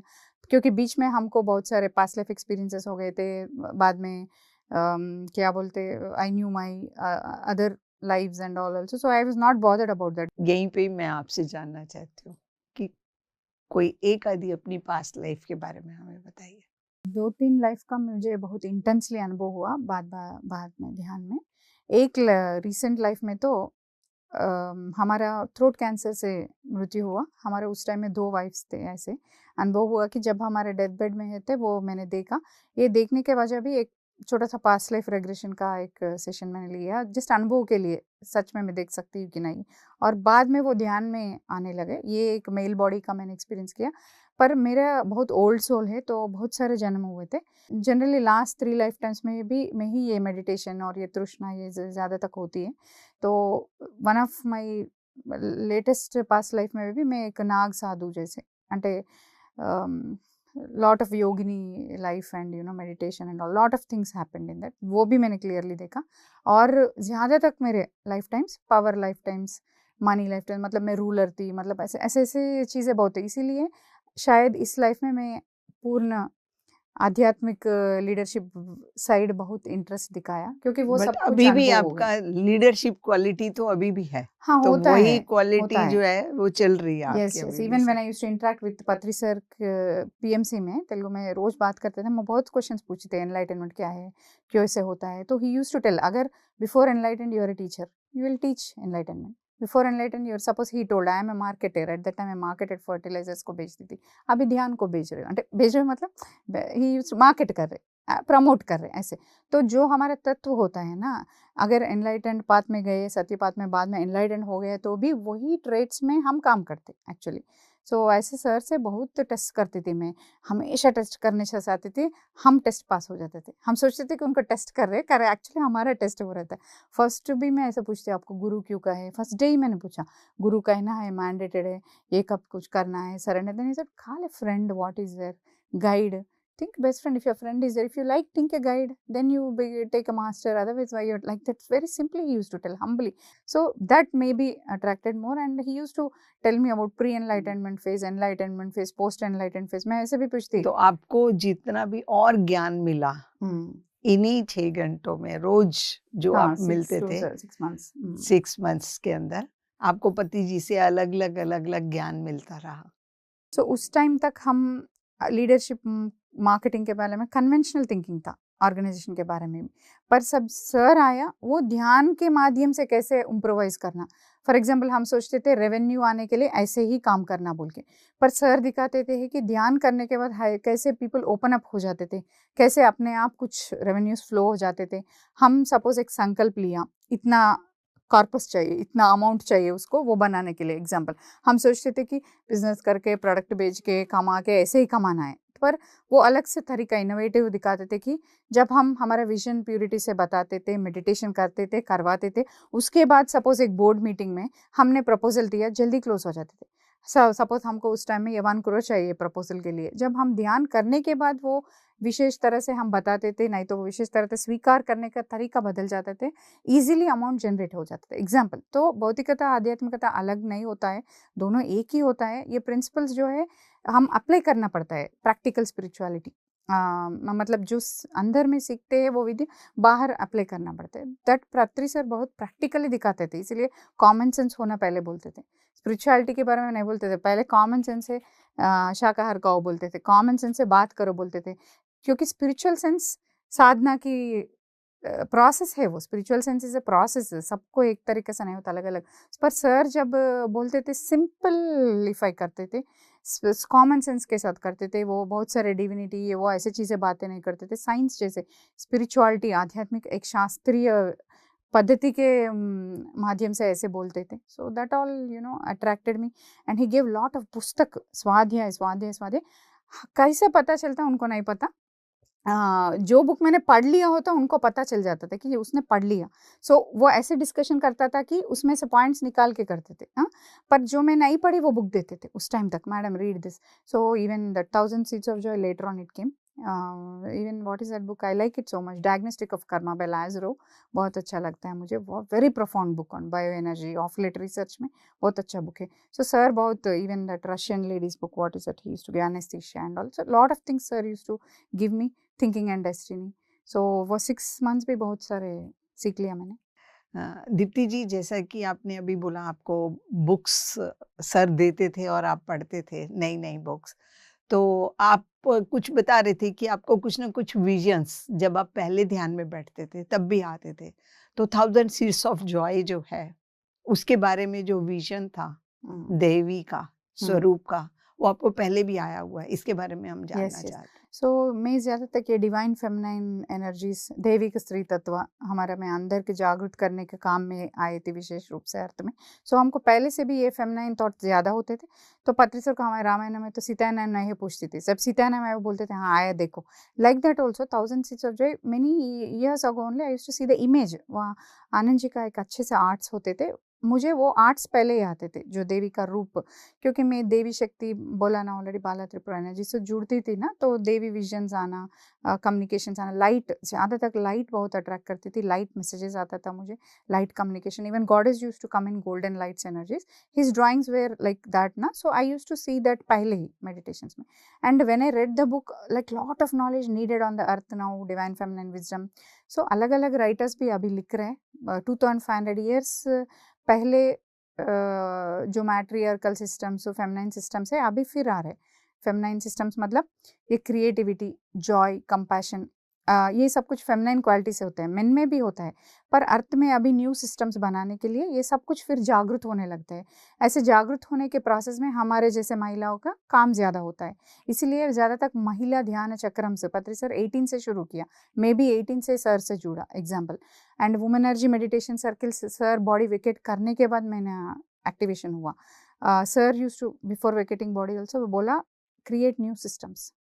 क्योंकि बीच में हमको बहुत सारे पास्ट लाइफ एक्सपीरियंसेस हो गए थे। बाद में क्या बोलते, I knew my other lives and all also, so I was not bothered about that. यहीं पे मैं आपसे जानना चाहती हूँ कि कोई एक आदि अपनी पास्ट लाइफ के बारे में हमें बताइए। 2-3 लाइफ का मुझे बहुत इंटेंसली अनुभव हुआ बाद में ध्यान में। एक रिसेंट लाइफ में तो हमारा थ्रोट कैंसर से मृत्यु हुआ। हमारे उस टाइम में 2 वाइफ्स थे। ऐसे अनुभव हुआ कि जब हमारे डेथ बेड में थे, वो मैंने देखा। ये देखने के वजह भी एक छोटा सा पास्ट लाइफ रेग्रेशन का एक सेशन मैंने लिया जस्ट अनुभव के लिए, सच में मैं देख सकती हूँ कि नहीं, और बाद में वो ध्यान में आने लगे। ये एक मेल बॉडी का मैंने एक्सपीरियंस किया, पर मेरा बहुत ओल्ड सोल है तो बहुत सारे जन्म हुए थे। जनरली लास्ट 3 लाइफ टाइम्स में ही ये मेडिटेशन और ये तृष्णा ये ज़्यादा तक होती है। तो one of my latest past life में भी मैं एक नाग साधु जैसे, అంటే lot of Yogini life and meditation and lot of things happened in that, वो भी मैंने क्लियरली देखा। और ज़्यादा तक मेरे life times power life times, money life time, मतलब मैं रूलर थी, मतलब ऐसे ऐसे ऐसे चीज़ें बहुत है। इसीलिए शायद इस लाइफ में मैं पूर्ण आध्यात्मिक लीडरशिप साइड बहुत इंटरेस्ट दिखाया, क्योंकि वो बट सब कुछ अभी भी अनुभव हो गया। आपका लीडरशिप क्वालिटी तो अभी भी है, हाँ, तो होता वही है, क्वालिटी होता जो है। है वो चल रही है यस आपकी यस, अभी भी even when sir. I used to interact with Patri sir PMC में, तेलुगु में रोज बात करते थे, मैं बहुत क्वेश्चंस पूछते थे, एनलाइटनमेंट क्या है, क्यों ऐसे होता है। तो ही यूज्ड टू टेल, अगर before enlightened you are a teacher, you will teach enlightenment. Before enlightened you are, suppose he told I am a marketer, at that time मैं मार्केटेड फर्टिलाइजर्स को बेचती थी, अभी ध्यान को बेच रहे हो, అంటే बेच रहे हो मतलब ही यूज्ड मार्केट कर रहे, प्रमोट कर रहे ऐसे। तो जो हमारा तत्व होता है ना, अगर एनलाइटेंड पाथ में गए, सत्य पाथ में बाद में एनलाइटेंड हो गए, तो भी वही ट्रेड्स में हम काम करते एक्चुअली। सो ऐसे सर से बहुत टेस्ट करती थी मैं, हमेशा टेस्ट करने से चाहती थी, हम टेस्ट पास हो जाते थे। हम सोचते थे कि उनको टेस्ट कर रहे एक्चुअली हमारा टेस्ट हो रहा था। फर्स्ट भी मैं ऐसे पूछती, आपको गुरु क्यों का है, फर्स्ट डे ही मैंने पूछा, गुरु कहना है, मैंडेटेड है, ये कब कुछ करना है, surrender. Then he said, call a friend, what is there, guide, think best friend, if your friend is there, if you like, think a guide, then you take a master, otherwise why you're like that. Very simply he used to tell, humbly. So that maybe attracted more, and he used to tell me about pre enlightenment phase, post enlightenment phase. मैं ऐसे भी पूछती। तो आपको जितना भी और ज्ञान मिला इन्हीं 6 घंटों में रोज जो हाँ, आप मिलते थे 6 months 6 मंथ्स के अंदर, आपको पति जी से अलग अलग ज्ञान मिलता रहा। तो उस टाइम तक हम लीडरशिप मार्केटिंग के बारे में, कन्वेंशनल थिंकिंग था ऑर्गेनाइजेशन के बारे में भी, पर सब सर आया वो ध्यान के माध्यम से कैसे इम्प्रोवाइज करना। फॉर एग्जांपल हम सोचते थे रेवेन्यू आने के लिए ऐसे ही काम करना बोल के, पर सर दिखाते थे कि ध्यान करने के बाद कैसे पीपल ओपन अप हो जाते थे, कैसे अपने आप कुछ रेवेन्यूज फ्लो हो जाते थे। हम सपोज एक संकल्प लिया, इतना कॉर्पस चाहिए, इतना अमाउंट चाहिए उसको वो बनाने के लिए, एग्जाम्पल हम सोचते थे कि बिजनेस करके, प्रोडक्ट बेच के, कमा के ऐसे ही कमाना है, पर वो अलग से तरीका इनोवेटिव दिखाते थे कि जब हम हमारा विजन प्योरिटी से बताते थे, मेडिटेशन करते थे, करवाते थे, उसके बाद सपोज एक बोर्ड मीटिंग में हमने प्रपोजल दिया, जल्दी क्लोज हो जाते थे। सपोज हमको उस टाइम में ये 1 करोड़ चाहिए प्रपोजल के लिए, जब हम ध्यान करने के बाद वो विशेष तरह से हम बताते थे, नहीं तो वो विशेष तरह से स्वीकार करने का तरीका बदल जाते थे, इजीली अमाउंट जनरेट हो जाता था। एग्जाम्पल, तो भौतिकता आध्यात्मिकता अलग नहीं होता है, दोनों एक ही होता है। ये प्रिंसिपल्स जो है हम अप्लाई करना पड़ता है, प्रैक्टिकल स्पिरिचुअलिटी, मतलब जो अंदर में सीखते हैं वो विधि बाहर अप्लाई करना पड़ता है। दैट पत्री सर बहुत प्रैक्टिकली दिखाते थे, इसलिए कॉमन सेंस होना पहले बोलते थे। स्पिरिचुअलिटी के बारे में नहीं बोलते थे, पहले कॉमन सेंस से शाकाहार खाओ बोलते थे, कॉमन सेंस से बात करो बोलते थे, क्योंकि स्पिरिचुअल सेंस साधना की प्रोसेस है, वो spiritual sense is a process, सबको एक तरीके से नहीं होता, अलग अलग। पर सर जब बोलते थे सिंपलिफाई करते थे, कॉमन सेंस के साथ करते थे, वो बहुत सारे डिविनिटी ये वो ऐसे चीज़ें बातें नहीं करते थे, साइंस जैसे स्पिरिचुअलिटी आध्यात्मिक एक शास्त्रीय पद्धति के माध्यम से ऐसे बोलते थे। So that all attracted me, and he give lot of पुस्तक, स्वाध्याय स्वाध्याय स्वाध्याय। कैसे पता चलता उनको नहीं पता, जो बुक मैंने पढ़ लिया होता उनको पता चल जाता था कि ये उसने पढ़ लिया। सो वो ऐसे डिस्कशन करता था कि उसमें से पॉइंट्स निकाल के करते थे। पर जो मैं नहीं पढ़ी वो बुक देते थे उस टाइम तक, madam read this. So even the 1000 Seeds of Joy later on it came. Even what is that book, I like it so much, diagnostic of karma by Lazarev, बहुत अच्छा लगता है मुझे, वो very profound book on bio energy of late research में, बहुत अच्छा बुक है। सो सर बहुत, even that Russian ladies book, what is that, he used to give anesthesia and also lot of things sir used to give me, thinking and destiny. So वो 6 मंथ्स भी बहुत सारे सीख लिया मैंने। दीप्ति जी, जैसा कि आपने अभी बोला आपको बुक्स सर देते थे और आप पढ़ते थे नई नई बुक्स, तो आप कुछ बता रहे थे कि आपको कुछ ना कुछ विजन्स जब आप पहले ध्यान में बैठते थे तब भी आते थे, तो 1000 Seeds of Joy जो है उसके बारे में जो विजन था देवी का स्वरूप का, वो आपको पहले भी आया हुआ है, इसके बारे में हम जानना चाहते हैं। सो मैं ज़्यादातर ये डिवाइन फेमिनाइन एनर्जीज, दैविक स्त्री तत्व हमारा में अंदर के जागृत करने के काम में आए थे विशेष रूप से अर्थ में। सो हमको पहले से भी ये फेमिनाइन थॉट ज़्यादा होते थे। तो पत्रिसर को हमारे रामायण में तो सीता ने नहीं पूछती थी, सब सीता ने वो बोलते थे हाँ आया देखो। Like that also 1000 Seeds of Joy many years ago only I used to see the image. वहाँ आनंद जी का एक अच्छे से आर्ट्स होते थे, मुझे वो आर्ट्स पहले ही आते थे जो देवी का रूप, क्योंकि मैं देवी शक्ति बोला ना ऑलरेडी, बाला त्रिपुरा एनर्जी से जुड़ती थी ना, तो देवी विजन्स आना, कम्युनिकेशंस आना, लाइट ज़्यादा तक लाइट बहुत अट्रैक्ट करती थी, लाइट मैसेजेस आता था मुझे, light communication. Even goddess used to come in golden lights energies, his drawings were like that ना, so I used to see that पहले ही मेडिटेशंस में। And when I read the book like lot of knowledge needed on the earth now, divine feminine wisdom. So अलग अलग राइटर्स भी अभी लिख रहे हैं 2500 ईयर्स पहले जो मैट्रियार्कल सिस्टम्स और फेमिनाइन सिस्टम्स है अभी फिर आ रहे। फेमिनाइन सिस्टम्स मतलब ये क्रिएटिविटी, जॉय, कंपैशन, ये सब कुछ फेमिनाइन क्वालिटी से होते हैं, मेन में भी होता है, पर अर्थ में अभी न्यू सिस्टम्स बनाने के लिए ये सब कुछ फिर जागृत होने लगता है। ऐसे जागृत होने के प्रोसेस में हमारे जैसे महिलाओं का काम ज़्यादा होता है, इसीलिए ज़्यादा तक महिला ध्यान चक्रम से पत्री सर 18 से शुरू किया, मैं भी 18 से सर से जुड़ा example. And women energy meditation circle sir body vacate करने के बाद मैंने एक्टिवेशन हुआ। Sir use to before vacating body also बोला क्रिएट न्यू सिस्टम्स,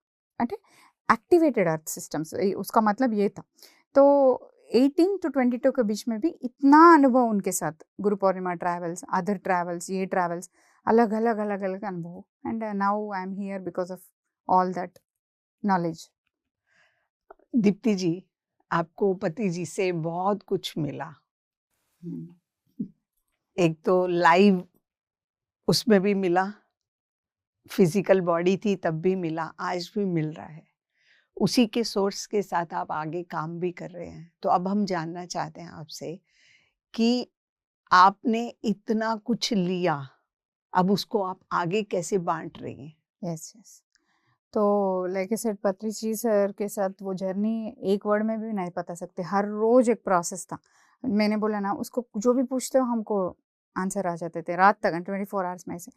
अटे एक्टिवेटेड अर्थ सिस्टम्स, उसका मतलब ये था। तो 18 to 22 के बीच में भी इतना अनुभव उनके साथ, Guru Purnima travels, other travels, ये ट्रैवल्स, अलग अलग अलग अलग अनुभव। And now I am here because of all that knowledge. Deepti ji, आपको पति जी से बहुत कुछ मिला। एक तो लाइव उसमें भी मिला, फिजिकल बॉडी थी तब भी मिला, आज भी मिल रहा है। उसी के सोर्स के साथ आप आगे काम भी कर रहे हैं। तो अब हम जानना चाहते हैं आपसे कि आपने इतना कुछ लिया, अब उसको आप आगे कैसे बांट रही हैं? Yes yes. तो लाइक आई सेड, पत्री जी सर के साथ वो जर्नी एक वर्ड में भी नहीं बता सकते, हर रोज एक प्रोसेस था। मैंने बोला ना, उसको जो भी पूछते हो हमको आंसर आ जाते थे रात तक 24 आवर्स में से।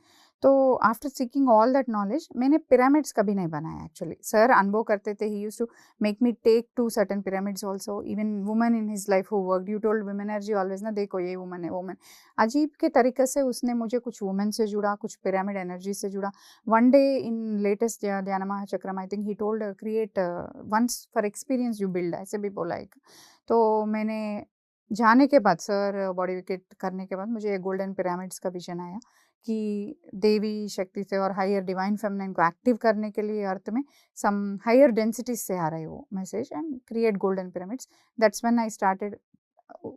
तो after seeking all that knowledge मैंने पिरामिड्स कभी नहीं बनाया एक्चुअली। सर अनुभव करते थे, he used to make me take to certain pyramids also, even women in his life who worked, you told women energy always ना, देखो ये वुमेन है वुमेन। अजीब के तरीके से उसने मुझे कुछ वुमेन से जुड़ा, कुछ पिरामिड एनर्जी से जुड़ा। वन डे इन लेटेस्ट ध्यानमा चक्रम I think he told create once for experience you build, ऐसे भी बोला एक। तो मैंने जाने के बाद, सर बॉडी विकेट करने के बाद मुझे गोल्डन पिरामिड्स का विजन आया कि देवी शक्ति से और हायर डिवाइन फेमिनिन को एक्टिव करने के लिए अर्थ में सम हायर डेंसिटीज से आ रहे वो message, and create golden pyramids. That's when I started.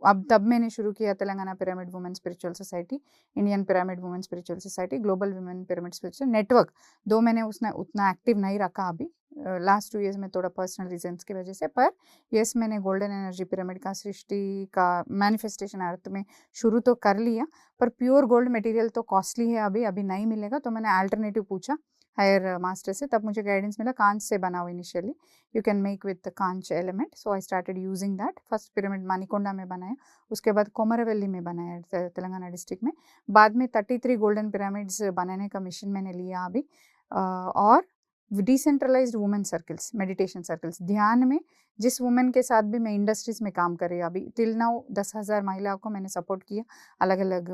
अब तब मैंने शुरू किया Telangana pyramid women spiritual society, Indian pyramid women spiritual society, global women pyramid spiritual network. दो मैंने उसने उतना एक्टिव नहीं रखा अभी, लास्ट 2 years में थोड़ा पर्सनल रीजंस की वजह से, पर यस मैंने गोल्डन एनर्जी पिरामिड का सृष्टि का मैनिफेस्टेशन अर्थ में शुरू तो कर लिया, पर प्योर गोल्ड मटेरियल तो कॉस्टली है, अभी अभी नहीं मिलेगा। तो मैंने अल्टरनेटिव पूछा हायर मास्टर से, तब मुझे गाइडेंस मिला कांच से बनाओ initially, you can make with कांच element. So I started using that. First pyramid Manikonda में बनाया, उसके बाद कोमरवेली में बनाया तेलंगाना डिस्ट्रिक्ट में। बाद में 33 गोल्डन पिरामिड्स बनाने का मिशन मैंने लिया अभी। और decentralised women circles, meditation circles, ध्यान में जिस वुमेन के साथ भी मैं इंडस्ट्रीज में काम कर रही हूँ अभी टिल नाउ 10,000 महिलाओं को मैंने सपोर्ट किया अलग अलग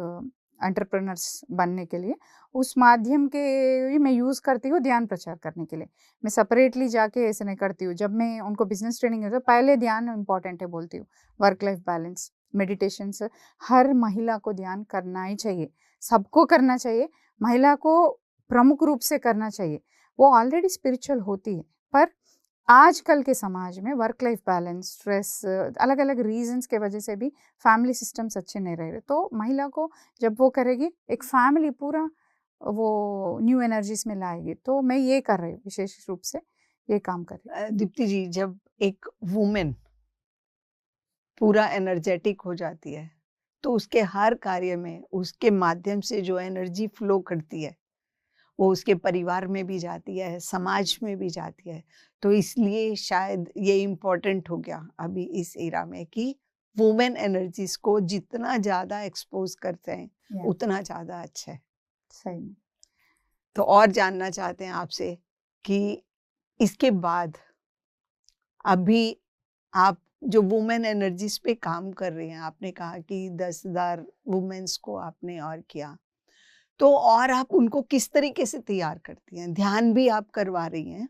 एंटरप्रेन्योर्स बनने के लिए। उस माध्यम के ही मैं यूज़ करती हूँ ध्यान प्रचार करने के लिए। मैं सेपरेटली जाके ऐसे नहीं करती हूँ। जब मैं उनको बिजनेस ट्रेनिंग देती हूँ, पहले ध्यान इम्पॉर्टेंट है बोलती हूँ, वर्क लाइफ बैलेंस, मेडिटेशन से हर महिला को ध्यान करना ही चाहिए, सबको करना चाहिए, महिला को प्रमुख रूप से करना चाहिए। वो ऑलरेडी स्पिरिचुअल होती है, पर आजकल के समाज में वर्क लाइफ बैलेंस, स्ट्रेस, अलग अलग रीजंस के वजह से भी फैमिली सिस्टम्स अच्छे नहीं रह रहे। तो महिला को जब वो करेगी, एक फैमिली पूरा वो न्यू एनर्जीज में लाएगी। तो मैं ये कर रही हूँ, विशेष रूप से ये काम कर रही हूँ। दीप्ति जी, जब एक वुमेन पूरा एनर्जेटिक हो जाती है तो उसके हर कार्य में उसके माध्यम से जो एनर्जी फ्लो करती है वो उसके परिवार में भी जाती है, समाज में भी जाती है। तो इसलिए शायद ये इम्पोर्टेंट हो गया अभी इस एरा में कि वुमेन एनर्जीज को जितना ज़्यादा एक्सपोज करते हैं उतना ज़्यादा अच्छा है। सही। तो और जानना चाहते हैं आपसे कि इसके बाद अभी आप जो वुमेन एनर्जीज पे काम कर रही हैं, आपने कहा कि 10,000 वुमेन्स को आपने और किया, तो और आप उनको किस तरीके से तैयार करती हैं? ध्यान भी आप करवा रही हैं,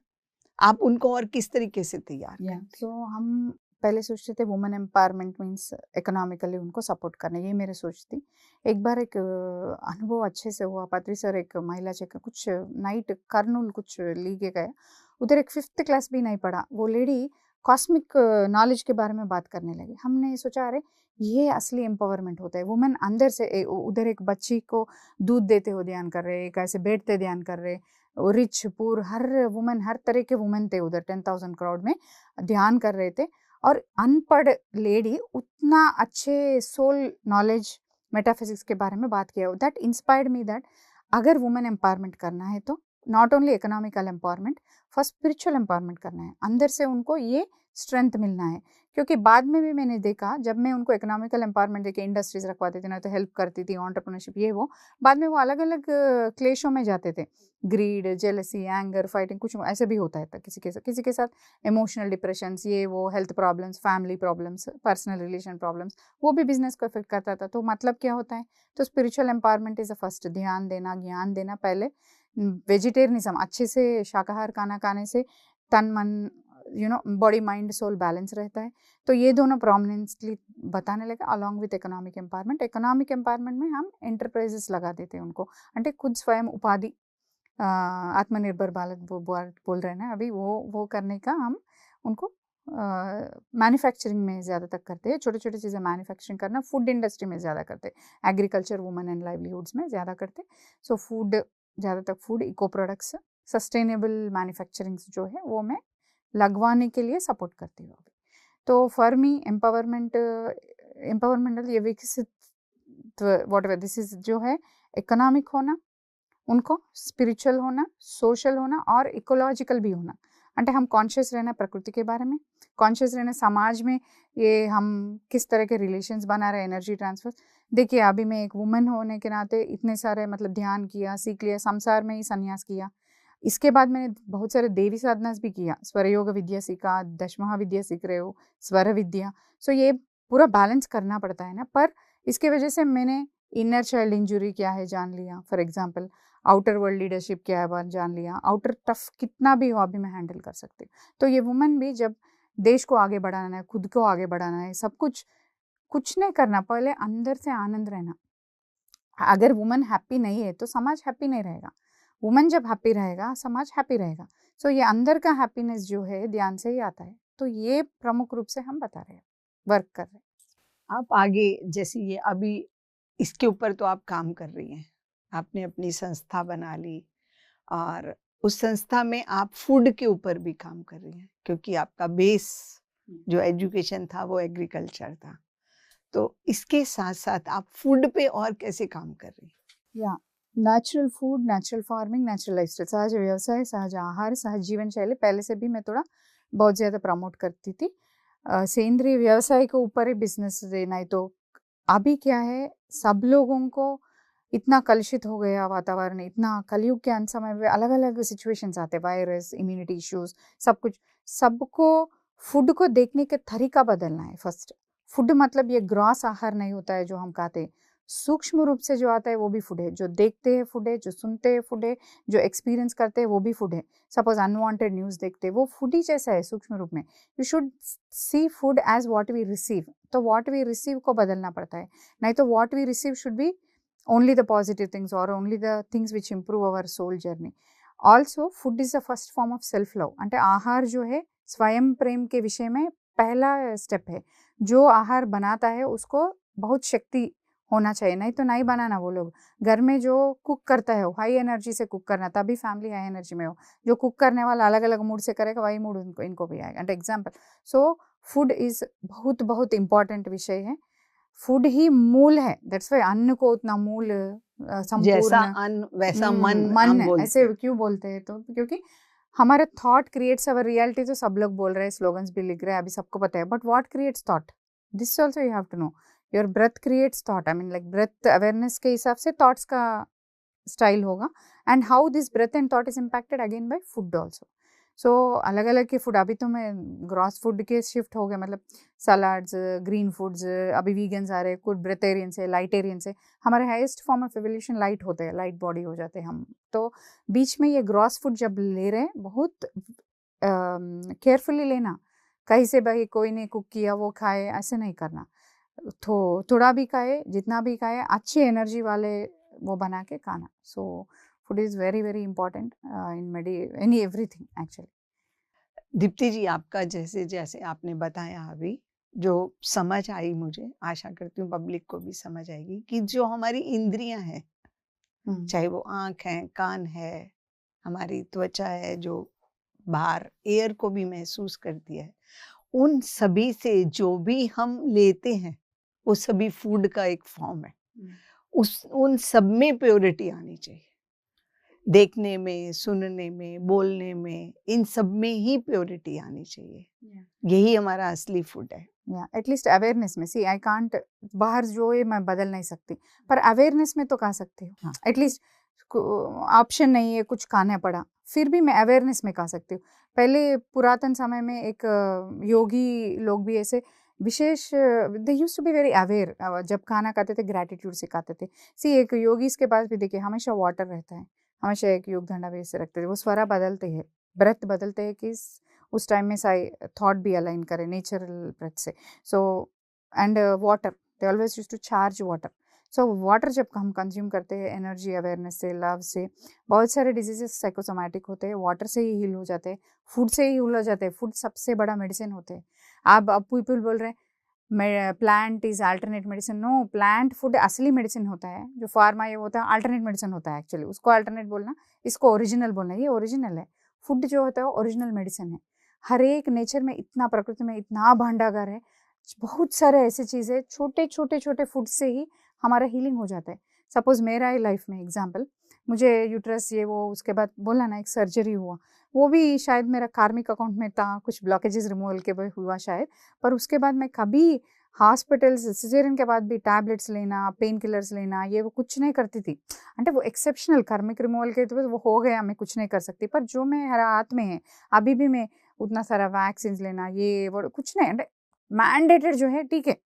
आप उनको और किस तरीके से तैयार करती हैं? सो हम पहले सोचते थे वुमेन एम्पावरमेंट मीन्स इकोनॉमिकली उनको सपोर्ट करना, ये मेरी सोच थी। एक बार एक अनुभव अच्छे से हुआ। पत्री सर एक महिला चेक कुछ नाइट कर्नूल कुछ लीगे गया, उधर एक 5th क्लास भी नहीं पढ़ा वो लेडी कॉस्मिक नॉलेज के बारे में बात करने लगी। हमने सोचा अरे ये असली एम्पावरमेंट होता है, वुमेन अंदर से उधर एक बच्ची को दूध देते हुए ध्यान कर रहे, एक ऐसे बैठते ध्यान कर रहे, रिच पुअर हर वुमेन, हर तरह के वुमेन थे उधर 10,000 क्राउड में ध्यान कर रहे थे। और अनपढ़ लेडी उतना अच्छे सोल नॉलेज मेटाफिजिक्स के बारे में बात किया। दैट इंस्पायर्ड मी दैट अगर वुमेन एम्पावरमेंट करना है तो not only economical empowerment, first spiritual empowerment करना है, अंदर से उनको ये स्ट्रेंथ मिलना है। क्योंकि बाद में भी मैंने देखा जब मैं उनको इकोनॉमिकल एम्पावरमेंट देके इंडस्ट्रीज रखवाती थी ना, तो हेल्प करती थी, एंटरप्रेन्योरशिप ये वो, बाद में वो अलग अलग क्लेशों में जाते थे, ग्रीड, जेलसी, एंगर, फाइटिंग, कुछ ऐसे भी होता है था किसी के साथ इमोशनल डिप्रेशंस, ये वो, health problems, family problems, personal relation problems, वो भी बिजनेस को इफेक्ट करता था। तो मतलब क्या होता है, तो spiritual empowerment is a first, ध्यान देना, ज्ञान देना। पहले वेजिटेरियनिज्म, अच्छे से शाकाहार खाना खाने से तन मन बॉडी माइंड सोल बैलेंस रहता है। तो ये दोनों प्रोमिनेंटली बताने लगे along with economic empowerment. Economic empowerment में हम एंटरप्राइजेस लगा देते हैं उनको, అంటే खुद स्वयं उपाधि आत्मनिर्भर भारत बोल रहे हैं ना अभी, वो करने का हम उनको मैन्युफैक्चरिंग में ज़्यादा तक करते हैं, छोटे छोटे चीज़ें मैन्युफैक्चरिंग करना, फूड इंडस्ट्री में ज़्यादा करते हैं, एग्रीकल्चर वुमेन एंड लाइवलीहुड्स में ज़्यादा करते। सो फूड ज़्यादा तक, food, eco products, sustainable manufacturing जो है वो मैं लगवाने के लिए सपोर्ट करती हूँ अभी। तो फॉर मी एम्पावरमेंट ये विकसित वॉट एवर दिस इज जो है, इकोनॉमिक होना, उनको स्पिरिचुअल होना, सोशल होना और इकोलॉजिकल भी होना। అంటే हम कॉन्शियस रहना प्रकृति के बारे में, कॉन्शियस रहना समाज में, ये हम किस तरह के रिलेशंस बना रहे, एनर्जी ट्रांसफर। देखिए अभी मैं एक वुमेन होने के नाते इतने सारे मतलब ध्यान किया, सीख लिया, संसार में ही संन्यास किया। इसके बाद मैंने बहुत सारे देवी साधनास भी किया, स्वर योग विद्या सीखा, दशमहाविद्या सीख रहे हो, स्वर विद्या। सो ये पूरा बैलेंस करना पड़ता है ना। पर इसके वजह से मैंने इनर चाइल्ड इंजुरी क्या है जान लिया, for example outer world leadership क्या है जान लिया, आउटर टफ कितना भी हो अभी मैं हैंडल कर सकती हूँ। तो ये वुमेन भी जब देश को आगे बढ़ाना है, खुद को आगे बढ़ाना है, सब कुछ नहीं करना, पहले अंदर से आनंद रहना। अगर वुमेन हैप्पी नहीं है तो समाज हैप्पी नहीं रहेगा, वुमेन जब हैप्पी रहेगा समाज हैप्पी रहेगा। सो ये अंदर का हैप्पीनेस जो है ध्यान से ही आता है। तो ये प्रमुख रूप से हम बता रहे हैं, वर्क कर रहे हैं। आप आगे जैसे ये अभी इसके ऊपर तो आप काम कर रही हैं, आपने अपनी संस्था बना ली और उस संस्था में आप फूड के ऊपर भी काम कर रही हैं, क्योंकि आपका बेस जो एजुकेशन था वो एग्रीकल्चर था। तो इसके साथ साथ आप फूड पे और कैसे काम कर रही हैं? या natural food, natural farming, natural lifestyle, सहज व्यवसाय, सहज आहार, सहज जीवन शैली पहले से भी मैं थोड़ा बहुत ज़्यादा प्रमोट करती थी। सेंद्रीय व्यवसाय के ऊपर ही बिजनेस देना है। तो अभी क्या है, सब लोगों को इतना कलुषित हो गया वातावरण, इतना कलयुग के अंत समय में अलग अलग सिचुएशंस आते, वायरस, इम्यूनिटी इश्यूज, सब कुछ, सबको फूड को देखने के तरीका बदलना है। फर्स्ट फूड मतलब ये ग्रॉस आहार नहीं होता है जो हम खाते हैं, सूक्ष्म रूप से जो आता है वो भी फूड है, जो देखते हैं फूड है, जो सुनते हैं फूड है, जो एक्सपीरियंस करते हैं वो भी फूड है। सपोज अनवांटेड न्यूज़ देखते हैं, वो फूड ही जैसा है सूक्ष्म रूप में। You should see food as what we receive. तो व्हाट वी रिसीव को बदलना पड़ता है, नहीं तो what we receive should be only the positive things or only the things which improve our soul journey. Also food is the first form of self love. అంటే आहार जो है स्वयं प्रेम के विषय में पहला स्टेप है। जो आहार बनाता है उसको बहुत शक्ति होना चाहिए, नहीं तो नहीं बनाना। वो लोग घर में जो कुक करता है हाई एनर्जी से कुक करना, तभी फैमिली हाई एनर्जी में हो। जो कुक करने वाला अलग अलग मूड से करेगा वही मूड इनको भी आएगा। And example, so food is बहुत बहुत इंपॉर्टेंट विषय है। फूड ही मूल है, दैट्स वाई अन्न को उतना मूल संपूर्ण, जैसा अन्न वैसा मन मन है, ऐसे क्यों बोलते हैं? तो क्योंकि हमारा थॉट क्रिएट्स अवर रियलिटी। तो सब लोग बोल रहे हैं, स्लोगन्स भी लिख रहे हैं, अभी सबको पता है, but what creates thought, this also you have to know. Your breath creates thought, I mean like breath awareness के हिसाब से थॉट्स का स्टाइल होगा, and how this breath and thought is impacted again by food also. So अलग-अलग के फूड, अभी तो मैं ग्रॉस फूड के शिफ्ट हो गए, मतलब सलाड्स, ग्रीन फूड्स, अभी वीगन्स आ रहे हैं, कुछ ब्रेटेरियन से, लाइटेरियन से। हमारे highest form of evolution light होते हैं, लाइट बॉडी हो जाते हैं हम। तो बीच में ये ग्रॉस फूड जब ले रहे हैं, बहुत केयरफुली लेना। कहीं से भाई कोई ने कुक किया वो खाए, ऐसे नहीं करना। थोड़ा भी खाए, जितना भी खाए, अच्छी एनर्जी वाले वो बना के खाना। So food is very very important in everything actually. Deepti ji, आपका जैसे जैसे आपने बताया अभी, जो समझ आई मुझे, आशा करती हूँ पब्लिक को भी समझ आएगी कि जो हमारी इंद्रियां हैं, चाहे वो आँख है, कान है, हमारी त्वचा है जो बाहर एयर को भी महसूस करती है, उन सभी से जो भी हम लेते हैं वो सभी फूड का एक फॉर्म है। उन सब में प्योरिटी आनी चाहिए। देखने में, सुनने में, बोलने में, इन सब में ही प्योरिटी आनी चाहिए। यही हमारा असली फूड है। एटलीस्ट अवेयरनेस में, सी आई कांट, बाहर जो है मैं बदल नहीं सकती, पर अवेयरनेस में तो खा सकती हूँ। एटलीस्ट ऑप्शन नहीं है, कुछ खाना पड़ा, फिर भी मैं अवेयरनेस में खा सकती हूँ। पहले पुरातन समय में एक योगी लोग भी ऐसे विशेष, they used to be very aware. जब खाना खाते थे ग्रैटिट्यूड से खाते थे। सी एक योगी के पास भी देखिए हमेशा वाटर रहता है, हमेशा एक योग धंडा भी ऐसे रखते थे। वो स्वरा बदलते हैं, ब्रेथ बदलते हैं कि उस टाइम में साई थॉट भी अलाइन करे नेचुरल ब्रेथ से। So and water, they always use to charge water. So water जब हम कंज्यूम करते हैं एनर्जी, अवेयरनेस से, लव से, बहुत सारे डिजीजेस साइकोसोमैटिक होते हैं, वाटर से ही हील हो जाते हैं, फूड से ही हील हो जाते हैं। फूड सबसे बड़ा मेडिसिन होते हैं। आप अब पीपल बोल रहे हैं plant is alternate medicine. No, plant food असली मेडिसिन होता है। जो फार्मा ये होता है अल्टरनेट मेडिसिन होता है एक्चुअली। उसको अल्टरनेट बोलना, इसको ओरिजिनल बोलना। ये ओरिजिनल है। फूड जो होता है वो ओरिजिनल मेडिसिन है। हर एक नेचर में इतना, प्रकृति में इतना भांडागार है, बहुत सारे ऐसे चीज़ें, छोटे छोटे छोटे फूड से ही हमारा हीलिंग हो जाता है। सपोज मेरा ही लाइफ में एग्जाम्पल, मुझे यूट्रस ये वो, उसके बाद बोला ना एक सर्जरी हुआ, वो भी शायद मेरा कार्मिक अकाउंट में था, कुछ ब्लॉकेजेस रिमूवल के बाद हुआ शायद। पर उसके बाद मैं कभी हॉस्पिटल्स, सिजेरियन के बाद भी टैबलेट्स लेना, पेन किलर्स लेना, ये वो कुछ नहीं करती थी। అంటే वो एक्सेप्शनल कार्मिक रिमूवल के तो वो हो गया, मैं कुछ नहीं कर सकती। पर जो मेरे हाथ में है अभी भी, मैं उतना सारा वैक्सीन लेना, ये वो कुछ नहीं, అంటే मैंडेटेड जो है ठीक है।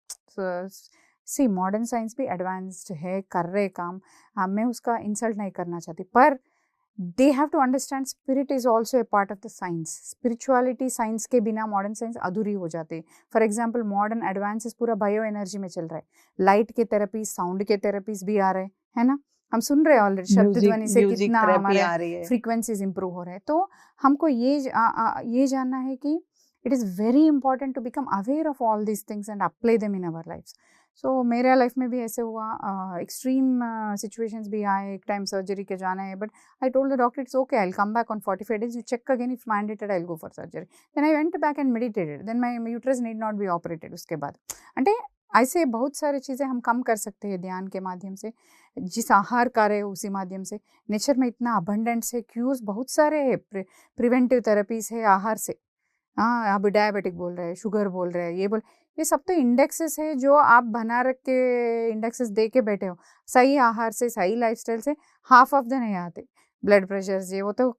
सी मॉडर्न साइंस भी एडवांस्ड है, कर रहे काम, मैं उसका इंसल्ट नहीं करना चाहती, पर they have to understand spirit is also a part of the science. Spirituality science के बिना मॉडर्न साइंस अधूरी हो जाते हैं। फॉर एग्जाम्पल मॉडर्न एडवांसेस पूरा बायो एनर्जी में चल रहा है। लाइट के थेरेपीज, साउंड के थेरेपीज भी आ रहे हैं, है ना। हम सुन रहे हैं ऑलरेडी, शब्द ध्वनि से कितना हमारे फ्रीक्वेंसीज इंप्रूव हो रहे हैं। तो हमको ये जानना है कि it is very important to become aware of all these things and apply them in our lifes. So मेरे लाइफ में भी ऐसे हुआ, एक्सट्रीम सिचुएशंस भी आए, एक टाइम सर्जरी के जाना है, but I told the doctor it's okay, I'll come back on 45 days, you check again, if mandated I'll go for surgery. Then I went back and meditated, then my uterus need not be operated उसके बाद। అంటే ऐसे बहुत सारी चीज़ें हम कम कर सकते हैं ध्यान के माध्यम से, जिस आहार का रहे उसी माध्यम से। नेचर में इतना अबंडेंस है, क्यूज बहुत सारे है, प्रिवेंटिव थेरेपीज है आहार से। हाँ, अभी डायबिटिक बोल रहे हैं, शुगर बोल रहे हैं, ये सब तो इंडेक्सेस है जो आप बना रख के इंडेक्सेस दे के बैठे हो। सही आहार से, सही लाइफस्टाइल से हाफ ऑफ द नहीं आते ब्लड प्रेशर, ये वो तो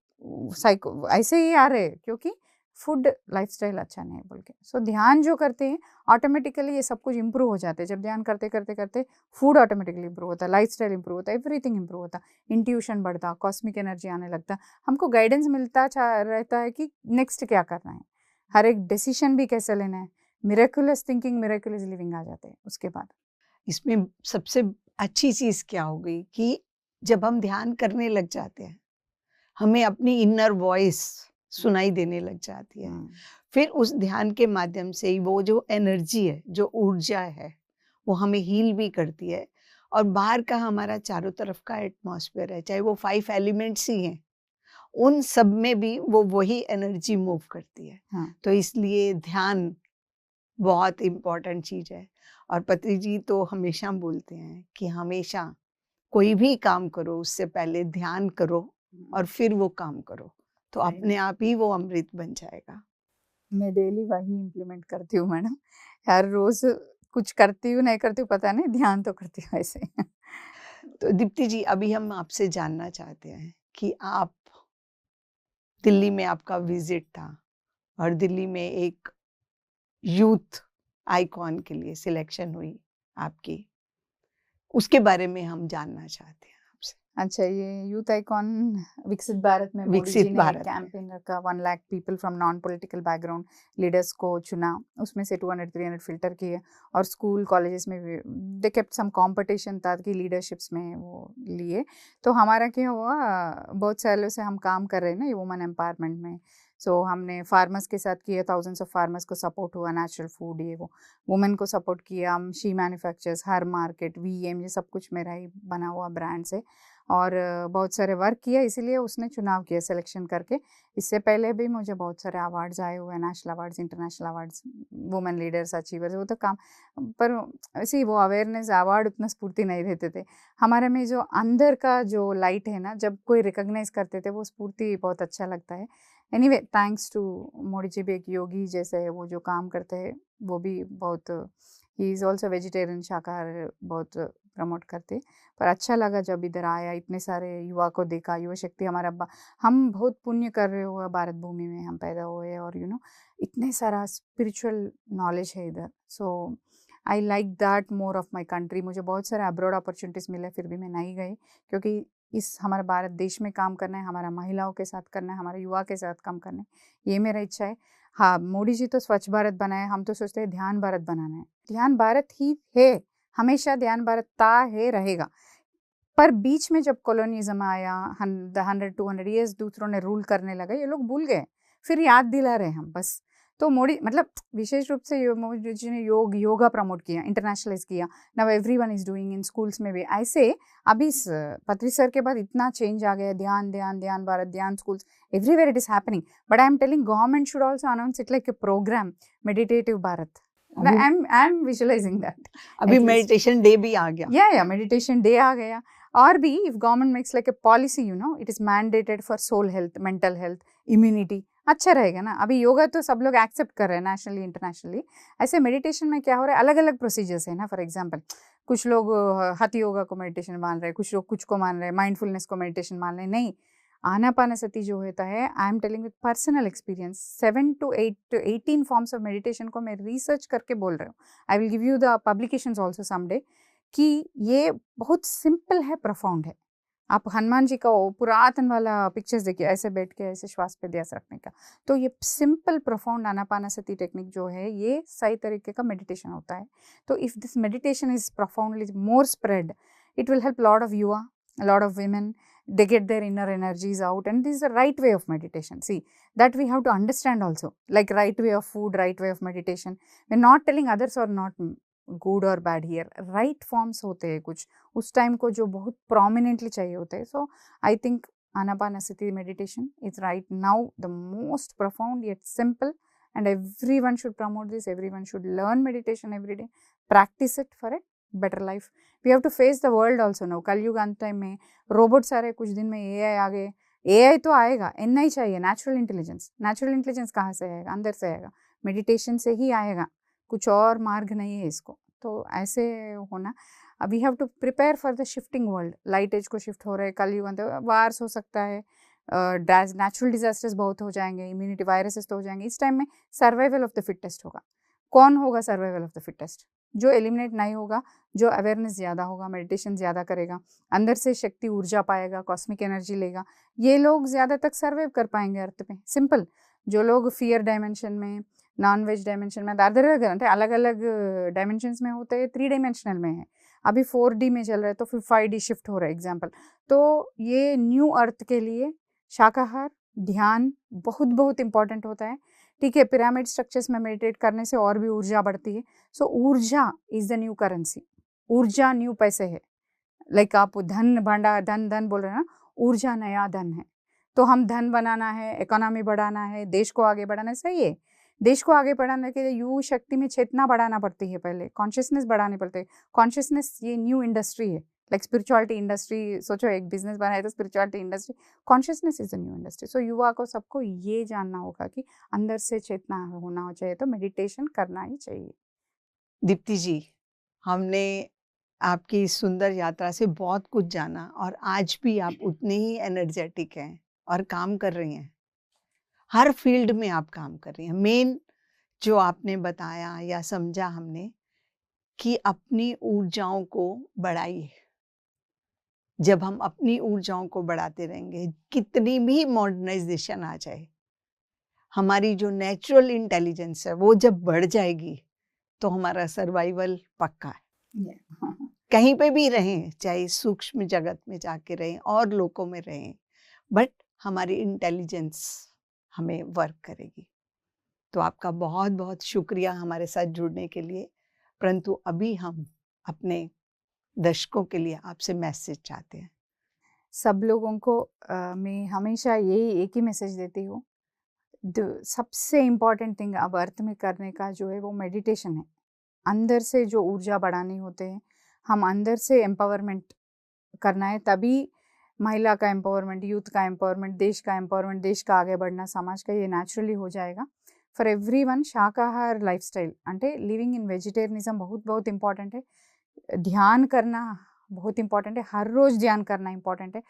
साइको ऐसे ही आ रहे, क्योंकि फूड लाइफस्टाइल अच्छा नहीं है बोल के। सो ध्यान जो करते हैं ऑटोमेटिकली ये सब कुछ इंप्रूव हो जाते हैं। जब ध्यान करते करते करते फूड ऑटोमेटिकली इंप्रूव होता है, लाइफस्टाइल इंप्रूव होता है, एवरीथिंग इंप्रूव होता है, इंट्यूशन बढ़ता, कॉस्मिक एनर्जी आने लगता, हमको गाइडेंस मिलता रहता है कि नेक्स्ट क्या करना है, हर एक डिसीजन भी कैसे लेना है। मिरेकुलस थिंकिंग, मिरेकुलस लिविंग आ जाते हैं उसके बाद। इसमें सबसे अच्छी चीज़ क्या हो गई कि जब हम ध्यान करने लग जाते हैं, हमें अपनी इनर वॉइस सुनाई देने लग जाती है। फिर उस ध्यान के माध्यम से वो जो एनर्जी है, जो ऊर्जा है, वो हमें हील भी करती है। और बाहर का हमारा चारों तरफ का एटमॉस्फेयर है, चाहे वो 5 एलिमेंट्स ही हैं, उन सब में भी वो वही एनर्जी मूव करती है। तो इसलिए ध्यान बहुत इम्पोर्टेंट चीज़ है। और पत्री जी तो हमेशा बोलते हैं कि हमेशा कोई भी काम करो उससे पहले ध्यान करो और फिर वो काम करो, तो अपने आप ही वो अमृत बन जाएगा। मैं डेली वही इम्प्लीमेंट करती हूँ मैडम, हर रोज कुछ करती हूँ नहीं करती हूँ पता नहीं, ध्यान तो करती हूँ ऐसे। तो दीप्ति जी, अभी हम आपसे जानना चाहते हैं कि आप दिल्ली में आपका विजिट था और दिल्ली में एक यूथ आइकॉन के लिए सिलेक्शन हुई आपकी, उसके बारे में हम जानना चाहते हैं आपसे। अच्छा, ये यूथ आइकॉन विकसित भारत में मोदी विकसित जी ने भारत में। कैंपेन रखा, 1 lakh people from non political background leaders को चुना, उसमें से 200-300 फिल्टर किए और स्कूल कॉलेजेस में दे केप्ट सम कंपटीशन था कि लीडरशिप्स में वो लिए। तो हमारा क्या हुआ, बहुत सालों से हम काम कर रहे हैं ना ये वुमेन एम्पावरमेंट में। सो हमने फार्मर्स के साथ किया, थाउजेंड्स ऑफ फार्मर्स को सपोर्ट हुआ, नेचुरल फूड ये वो, वुमेन को सपोर्ट किया, हम शी मैन्युफैक्चर्स, हर मार्केट, वीएम, ये सब कुछ मेरा ही बना हुआ ब्रांड से और बहुत सारे वर्क किया, इसीलिए उसने चुनाव किया सिलेक्शन करके। इससे पहले भी मुझे बहुत सारे अवार्ड्स आए हुए हैं, national awards, international awards, women leaders achievers, वो तो काम, पर ऐसे ही वो अवेयरनेस अवार्ड उतना स्फूर्ति नहीं देते थे हमारे में। जो अंदर का जो लाइट है ना, जब कोई रिकॉग्नाइज करते थे वो स्फूर्ति बहुत अच्छा लगता है। Anyway, thanks to Modi ji भी, एक योगी जैसे है वो जो काम करते हैं वो भी बहुत, ही इज़ ऑल्सो वेजिटेरियन, शाकाहार बहुत प्रमोट करते। पर अच्छा लगा जब इधर आया, इतने सारे युवा को देखा, युवा शक्ति हमारा हम बहुत पुण्य कर रहे हुए भारत भूमि में हम पैदा हुए और इतने सारा स्पिरिचुअल नॉलेज है इधर। So I like that more of my country. मुझे बहुत सारे अब्रॉड अपॉर्चुनिटीज़ मिले, फिर भी मैं नहीं गई, क्योंकि इस हमारे भारत देश में काम करना है, हमारा महिलाओं के साथ करना है, हमारे युवा के साथ काम करना है, ये मेरा इच्छा है। हाँ, मोदी जी तो स्वच्छ भारत बनाए, हम तो सोचते हैं ध्यान भारत बनाना है। ध्यान भारत ही है, हमेशा ध्यान भारत था है रहेगा। पर बीच में जब कॉलोनिज्म आया, 100-200 ईयर्स दूसरों ने रूल करने लगा, ये लोग भूल गए, फिर याद दिला रहे हम बस। तो मोदी मतलब विशेष रूप से मोदी जी ने योगा प्रमोट किया, इंटरनेशनलाइज किया, now everyone is doing, in schools में भी ऐसे। अभी इस पत्री सर के बाद इतना चेंज आ गया, ध्यान ध्यान ध्यान भारत, ध्यान schools, everywhere it is happening. But I am telling government should also announce it like a programme, meditative Bharat. I am visualising that. अभी मेडिटेशन डे भी आ गया। या मेडिटेशन डे आ गया। और भी if government makes like a policy, it is mandated for soul health, mental health, immunity, अच्छा रहेगा ना। अभी योगा तो सब लोग एक्सेप्ट कर रहे हैं नेशनली इंटरनेशनली, ऐसे मेडिटेशन में क्या हो रहा है, अलग अलग प्रोसीजर्स है ना। फॉर एग्जांपल कुछ लोग हठ योगा को मेडिटेशन मान रहे हैं, कुछ लोग कुछ को मान रहे हैं, माइंडफुलनेस को मेडिटेशन मान रहे हैं। नहीं, आनापानसति जो होता है, आई am telling with personal experience, 7 to 8 to 18 forms of meditation को मैं रिसर्च करके बोल रही हूँ। I will give you the publications also someday, कि ये बहुत सिंपल है, प्रोफाउंड है। आप हनुमान जी का पुरातन वाला पिक्चर्स देखिए, ऐसे बैठ के ऐसे श्वास पे ध्यान रखने का। तो ये सिंपल प्रोफाउंड आनापानसति टेक्निक जो है, ये सही तरीके का मेडिटेशन होता है। तो if this meditation is profoundly more spread, it will help lot of युवा, lot of women, they get their inner energies out, and this is the right way of meditation. See, that we have to understand also, like right way of food, right way of meditation. We're not telling others are not good or bad here, right forms होते हैं कुछ उस टाइम को जो बहुत prominently चाहिए होते हैं. So I think Anapanasati meditation is right now the most profound yet simple, and everyone should promote this. Everyone should learn meditation every day, practice it for a better life. We have to face the world also now. कलयुग अंत टाइम में रोबोट्स आ रहे, कुछ दिन में AI आ गए. AI तो आएगा, NI चाहिए, नेचुरल इंटेलिजेंस. नेचुरल इंटेलिजेंस कहाँ से आएगा? अंदर से आएगा, मेडिटेशन से ही आएगा, कुछ और मार्ग नहीं है इसको. तो ऐसे होना. We have to prepare for the shifting world. Light age को शिफ्ट हो रहा है, कलयुग अंत, वार्स हो सकता है, नेचुरल डिजास्टर्स बहुत हो जाएंगे, इम्यूनिटी वायरसेस तो हो जाएंगे. इस टाइम में सर्वाइवल ऑफ द फिटेस्ट होगा. कौन होगा सर्वाइवल ऑफ द फिटेस्ट? जो एलिमिनेट नहीं होगा, जो अवेयरनेस ज़्यादा होगा, मेडिटेशन ज़्यादा करेगा, अंदर से शक्ति ऊर्जा पाएगा, कॉस्मिक एनर्जी लेगा, ये लोग ज़्यादा तक सर्वाइव कर पाएंगे अर्थ पे. सिंपल. जो लोग फियर डायमेंशन में, नॉन वेज डायमेंशन में, अलग अलग डायमेंशंस में होते हैं, 3 डायमेंशनल में है, अभी 4D में चल रहा है, तो फिर 5D शिफ्ट हो रहा है एग्जाम्पल. तो ये न्यू अर्थ के लिए शाकाहार, ध्यान बहुत बहुत इंपॉर्टेंट होता है. ठीक है, पिरामिड स्ट्रक्चर्स में मेडिटेट करने से और भी ऊर्जा बढ़ती है. सो ऊर्जा इज द न्यू करेंसी. ऊर्जा न्यू पैसे है. लाइक आप धन भंडा, धन धन बोल रहे हैं ना, ऊर्जा नया धन है. तो हम धन बनाना है, इकोनॉमी बढ़ाना है, देश को आगे बढ़ाना है. सही है, देश को आगे बढ़ाने के लिए युवा शक्ति में चेतना बढ़ाना पड़ती है, पहले कॉन्शियसनेस बढ़ानी पड़ती है. कॉन्शियसनेस ये न्यू इंडस्ट्री है, लाइक स्पिरिचुअलिटी इंडस्ट्री. सोचो एक बिजनेस बनाए तो spirituality industry, consciousness is a new industry. So युवा को सबको ये जानना होगा कि अंदर से चेतना होना चाहिए, तो मेडिटेशन करना ही चाहिए. दीप्ति जी, हमने आपकी इस सुंदर यात्रा से बहुत कुछ जाना और आज भी आप उतने ही एनर्जेटिक हैं और काम कर रही हैं. हर फील्ड में आप काम कर रही हैं। मेन जो आपने बताया या समझा हमने कि अपनी ऊर्जाओं को बढ़ाइए। जब हम अपनी ऊर्जाओं को बढ़ाते रहेंगे, कितनी भी मॉडर्नाइजेशन आ जाए, हमारी जो नेचुरल इंटेलिजेंस है वो जब बढ़ जाएगी तो हमारा सर्वाइवल पक्का है। कहीं पे भी रहें, चाहे सूक्ष्म जगत में जाके रहें और लोकों में रहें, बट हमारी इंटेलिजेंस हमें वर्क करेगी। तो आपका बहुत बहुत शुक्रिया हमारे साथ जुड़ने के लिए। परंतु अभी हम अपने दर्शकों के लिए आपसे मैसेज चाहते हैं। सब लोगों को मैं हमेशा यही एक ही मैसेज देती हूँ, सबसे इम्पॉर्टेंट थिंग अब अर्थ में करने का जो है वो मेडिटेशन है। अंदर से जो ऊर्जा बढ़ानी होते हैं, हम अंदर से एम्पावरमेंट करना है, तभी महिला का एम्पावरमेंट, यूथ का एम्पावरमेंट, देश का एम्पावरमेंट, देश का आगे बढ़ना, समाज का, ये नेचुरली हो जाएगा। फॉर एवरीवन शाकाहार लाइफस्टाइल అంటే लिविंग इन वेजिटेरियनिज्म बहुत बहुत इंपॉर्टेंट है। ध्यान करना बहुत इंपॉर्टेंट है, हर रोज ध्यान करना इंपॉर्टेंट है।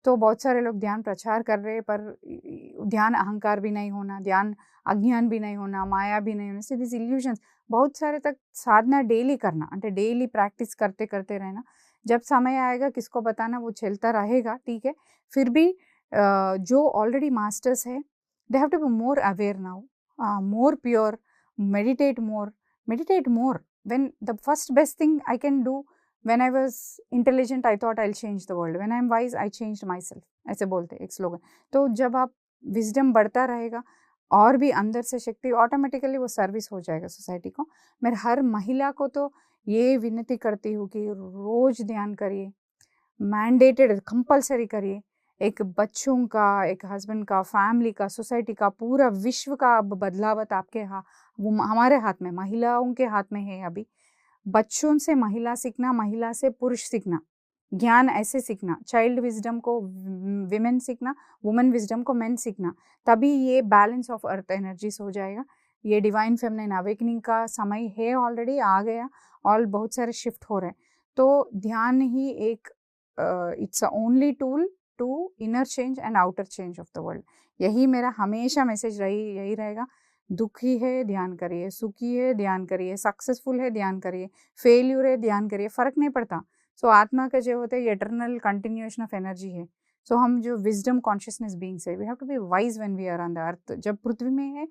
तो बहुत सारे लोग ध्यान प्रचार कर रहे हैं, पर ध्यान अहंकार भी नहीं होना, ध्यान अज्ञान भी नहीं होना, माया भी नहीं होना, सी दिस इल्यूजन्स बहुत सारे तक साधना डेली करना అంటే डेली प्रैक्टिस करते करते रहना। जब समय आएगा किसको बताना, वो चलता रहेगा, ठीक है। फिर भी जो ऑलरेडी मास्टर्स है, they have to be more aware now, more pure, meditate more. When the first best thing I can do, when I was intelligent I thought I'll change the world, when I'm wise I changed myself, ऐसे बोलते एक स्लोगन। तो जब आप विजडम बढ़ता रहेगा और भी अंदर से शक्ति, ऑटोमेटिकली वो सर्विस हो जाएगा सोसाइटी को। मैं हर महिला को तो ये विनती करती हूँ कि रोज ध्यान करिए, मैंडेटेड कंपल्सरी करिए। एक बच्चों का, एक हस्बैंड का, फैमिली का, सोसाइटी का, पूरा विश्व का अब बदलावत आपके वो हमारे हाथ में, महिलाओं के हाथ में है। अभी बच्चों से महिला सीखना, महिला से पुरुष सीखना, ज्ञान ऐसे सीखना, चाइल्ड विजडम को विमेन सीखना, वुमेन विजडम को मेन सीखना, तभी ये बैलेंस ऑफ अर्थ एनर्जीज हो जाएगा। ये डिवाइन फेमिनिन अवेकनिंग का समय है, ऑलरेडी आ गया और बहुत सारे शिफ्ट हो रहे हैं। तो ध्यान ही एक it's a only tool to inner change and outer change of the world. यही मेरा हमेशा मैसेज यही रहेगा। दुखी है ध्यान करिए, सुखी है ध्यान करिए, सक्सेसफुल है ध्यान करिए, फेल्यूर है ध्यान करिए, फर्क नहीं पड़ता। सो आत्मा का जो होता है एटर्नल कंटिन्यूएशन ऑफ एनर्जी है। सो हम जो विजडम कॉन्शियसनेस बीइंग्स है, we have to be wise when we are on the earth. जब पृथ्वी में है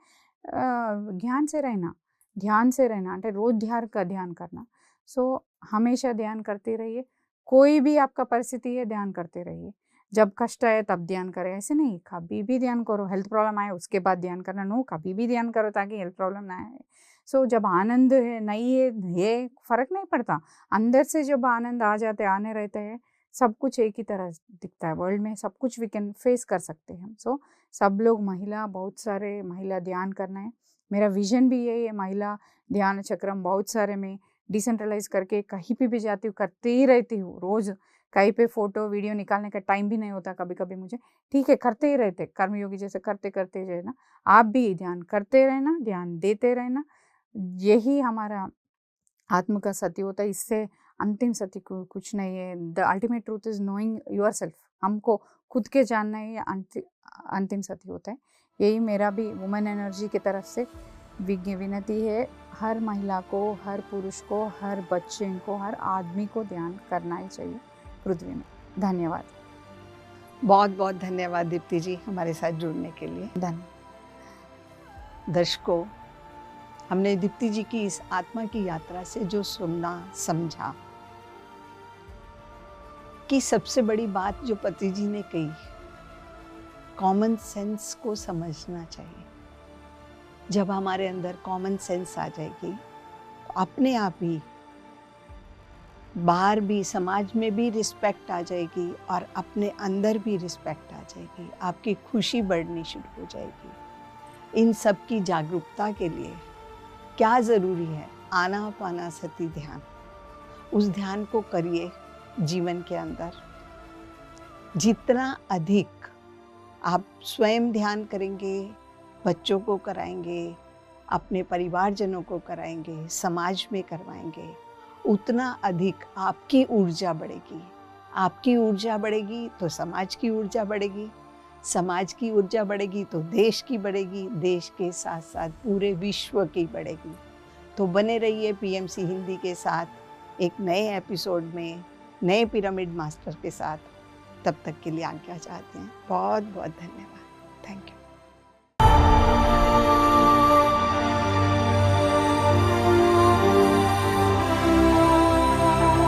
ज्ञान से रहना, ध्यान से रहना, रोज ध्यान करना। सो हमेशा ध्यान करते रहिए, कोई भी आपका परिस्थिति है ध्यान करते रहिए। जब कष्ट आए तब ध्यान करें, ऐसे नहीं कभी भी ध्यान करो। हेल्थ प्रॉब्लम आए उसके बाद ध्यान करना, नो, कभी भी ध्यान करो ताकि हेल्थ प्रॉब्लम ना आए। सो जब आनंद है, नहीं है, ये फर्क नहीं पड़ता। अंदर से जब आनंद आ जाते, आने रहते हैं, सब कुछ एक ही तरह दिखता है वर्ल्ड में, सब कुछ वी कैन फेस कर सकते हैं। सो सब लोग, महिला, बहुत सारे महिला ध्यान करना है। मेरा विजन भी यही है, महिला ध्यान चक्रम बहुत सारे में डिसेंट्रलाइज करके कहीं पे भी जाती हूँ, करते ही रहती हूँ। रोज कहीं पे फोटो वीडियो निकालने का टाइम भी नहीं होता कभी कभी मुझे, ठीक है, करते ही रहते, कर्मयोगी जैसे करते करते रहना। आप भी ध्यान करते रहना, ध्यान देते रहना, यही हमारा आत्म का सत्य होता है। इससे अंतिम सत्य कुछ नहीं है। The ultimate truth is knowing your self. हमको खुद के जानना है, अंतिम सत्य होता है। यही मेरा भी वुमेन एनर्जी की तरफ से विनती है, हर महिला को, हर पुरुष को, हर बच्चे को, हर आदमी को ध्यान करना ही चाहिए पृथ्वी में। धन्यवाद, बहुत बहुत धन्यवाद दीप्ति जी हमारे साथ जुड़ने के लिए। धन्यवाद। दर्शकों, हमने दीप्ति जी की इस आत्मा की यात्रा से जो सुनना समझा कि सबसे बड़ी बात जो पति जी ने कही, कॉमन सेंस को समझना चाहिए। जब हमारे अंदर कॉमन सेंस आ जाएगी तो अपने आप ही बाहर भी, समाज में भी रिस्पेक्ट आ जाएगी और अपने अंदर भी रिस्पेक्ट आ जाएगी। आपकी खुशी बढ़नी शुरू हो जाएगी। इन सब की जागरूकता के लिए क्या ज़रूरी है? आनापानसति ध्यान। उस ध्यान को करिए जीवन के अंदर। जितना अधिक आप स्वयं ध्यान करेंगे, बच्चों को कराएंगे, अपने परिवारजनों को कराएंगे, समाज में करवाएंगे, उतना अधिक आपकी ऊर्जा बढ़ेगी। आपकी ऊर्जा बढ़ेगी तो समाज की ऊर्जा बढ़ेगी, समाज की ऊर्जा बढ़ेगी तो देश की बढ़ेगी, देश के साथ साथ पूरे विश्व की बढ़ेगी। तो बने रहिए पीएमसी हिंदी के साथ एक नए एपिसोड में नए पिरामिड मास्टर के साथ। तब तक के लिए आज्ञा चाहते हैं। बहुत बहुत धन्यवाद। Thank you.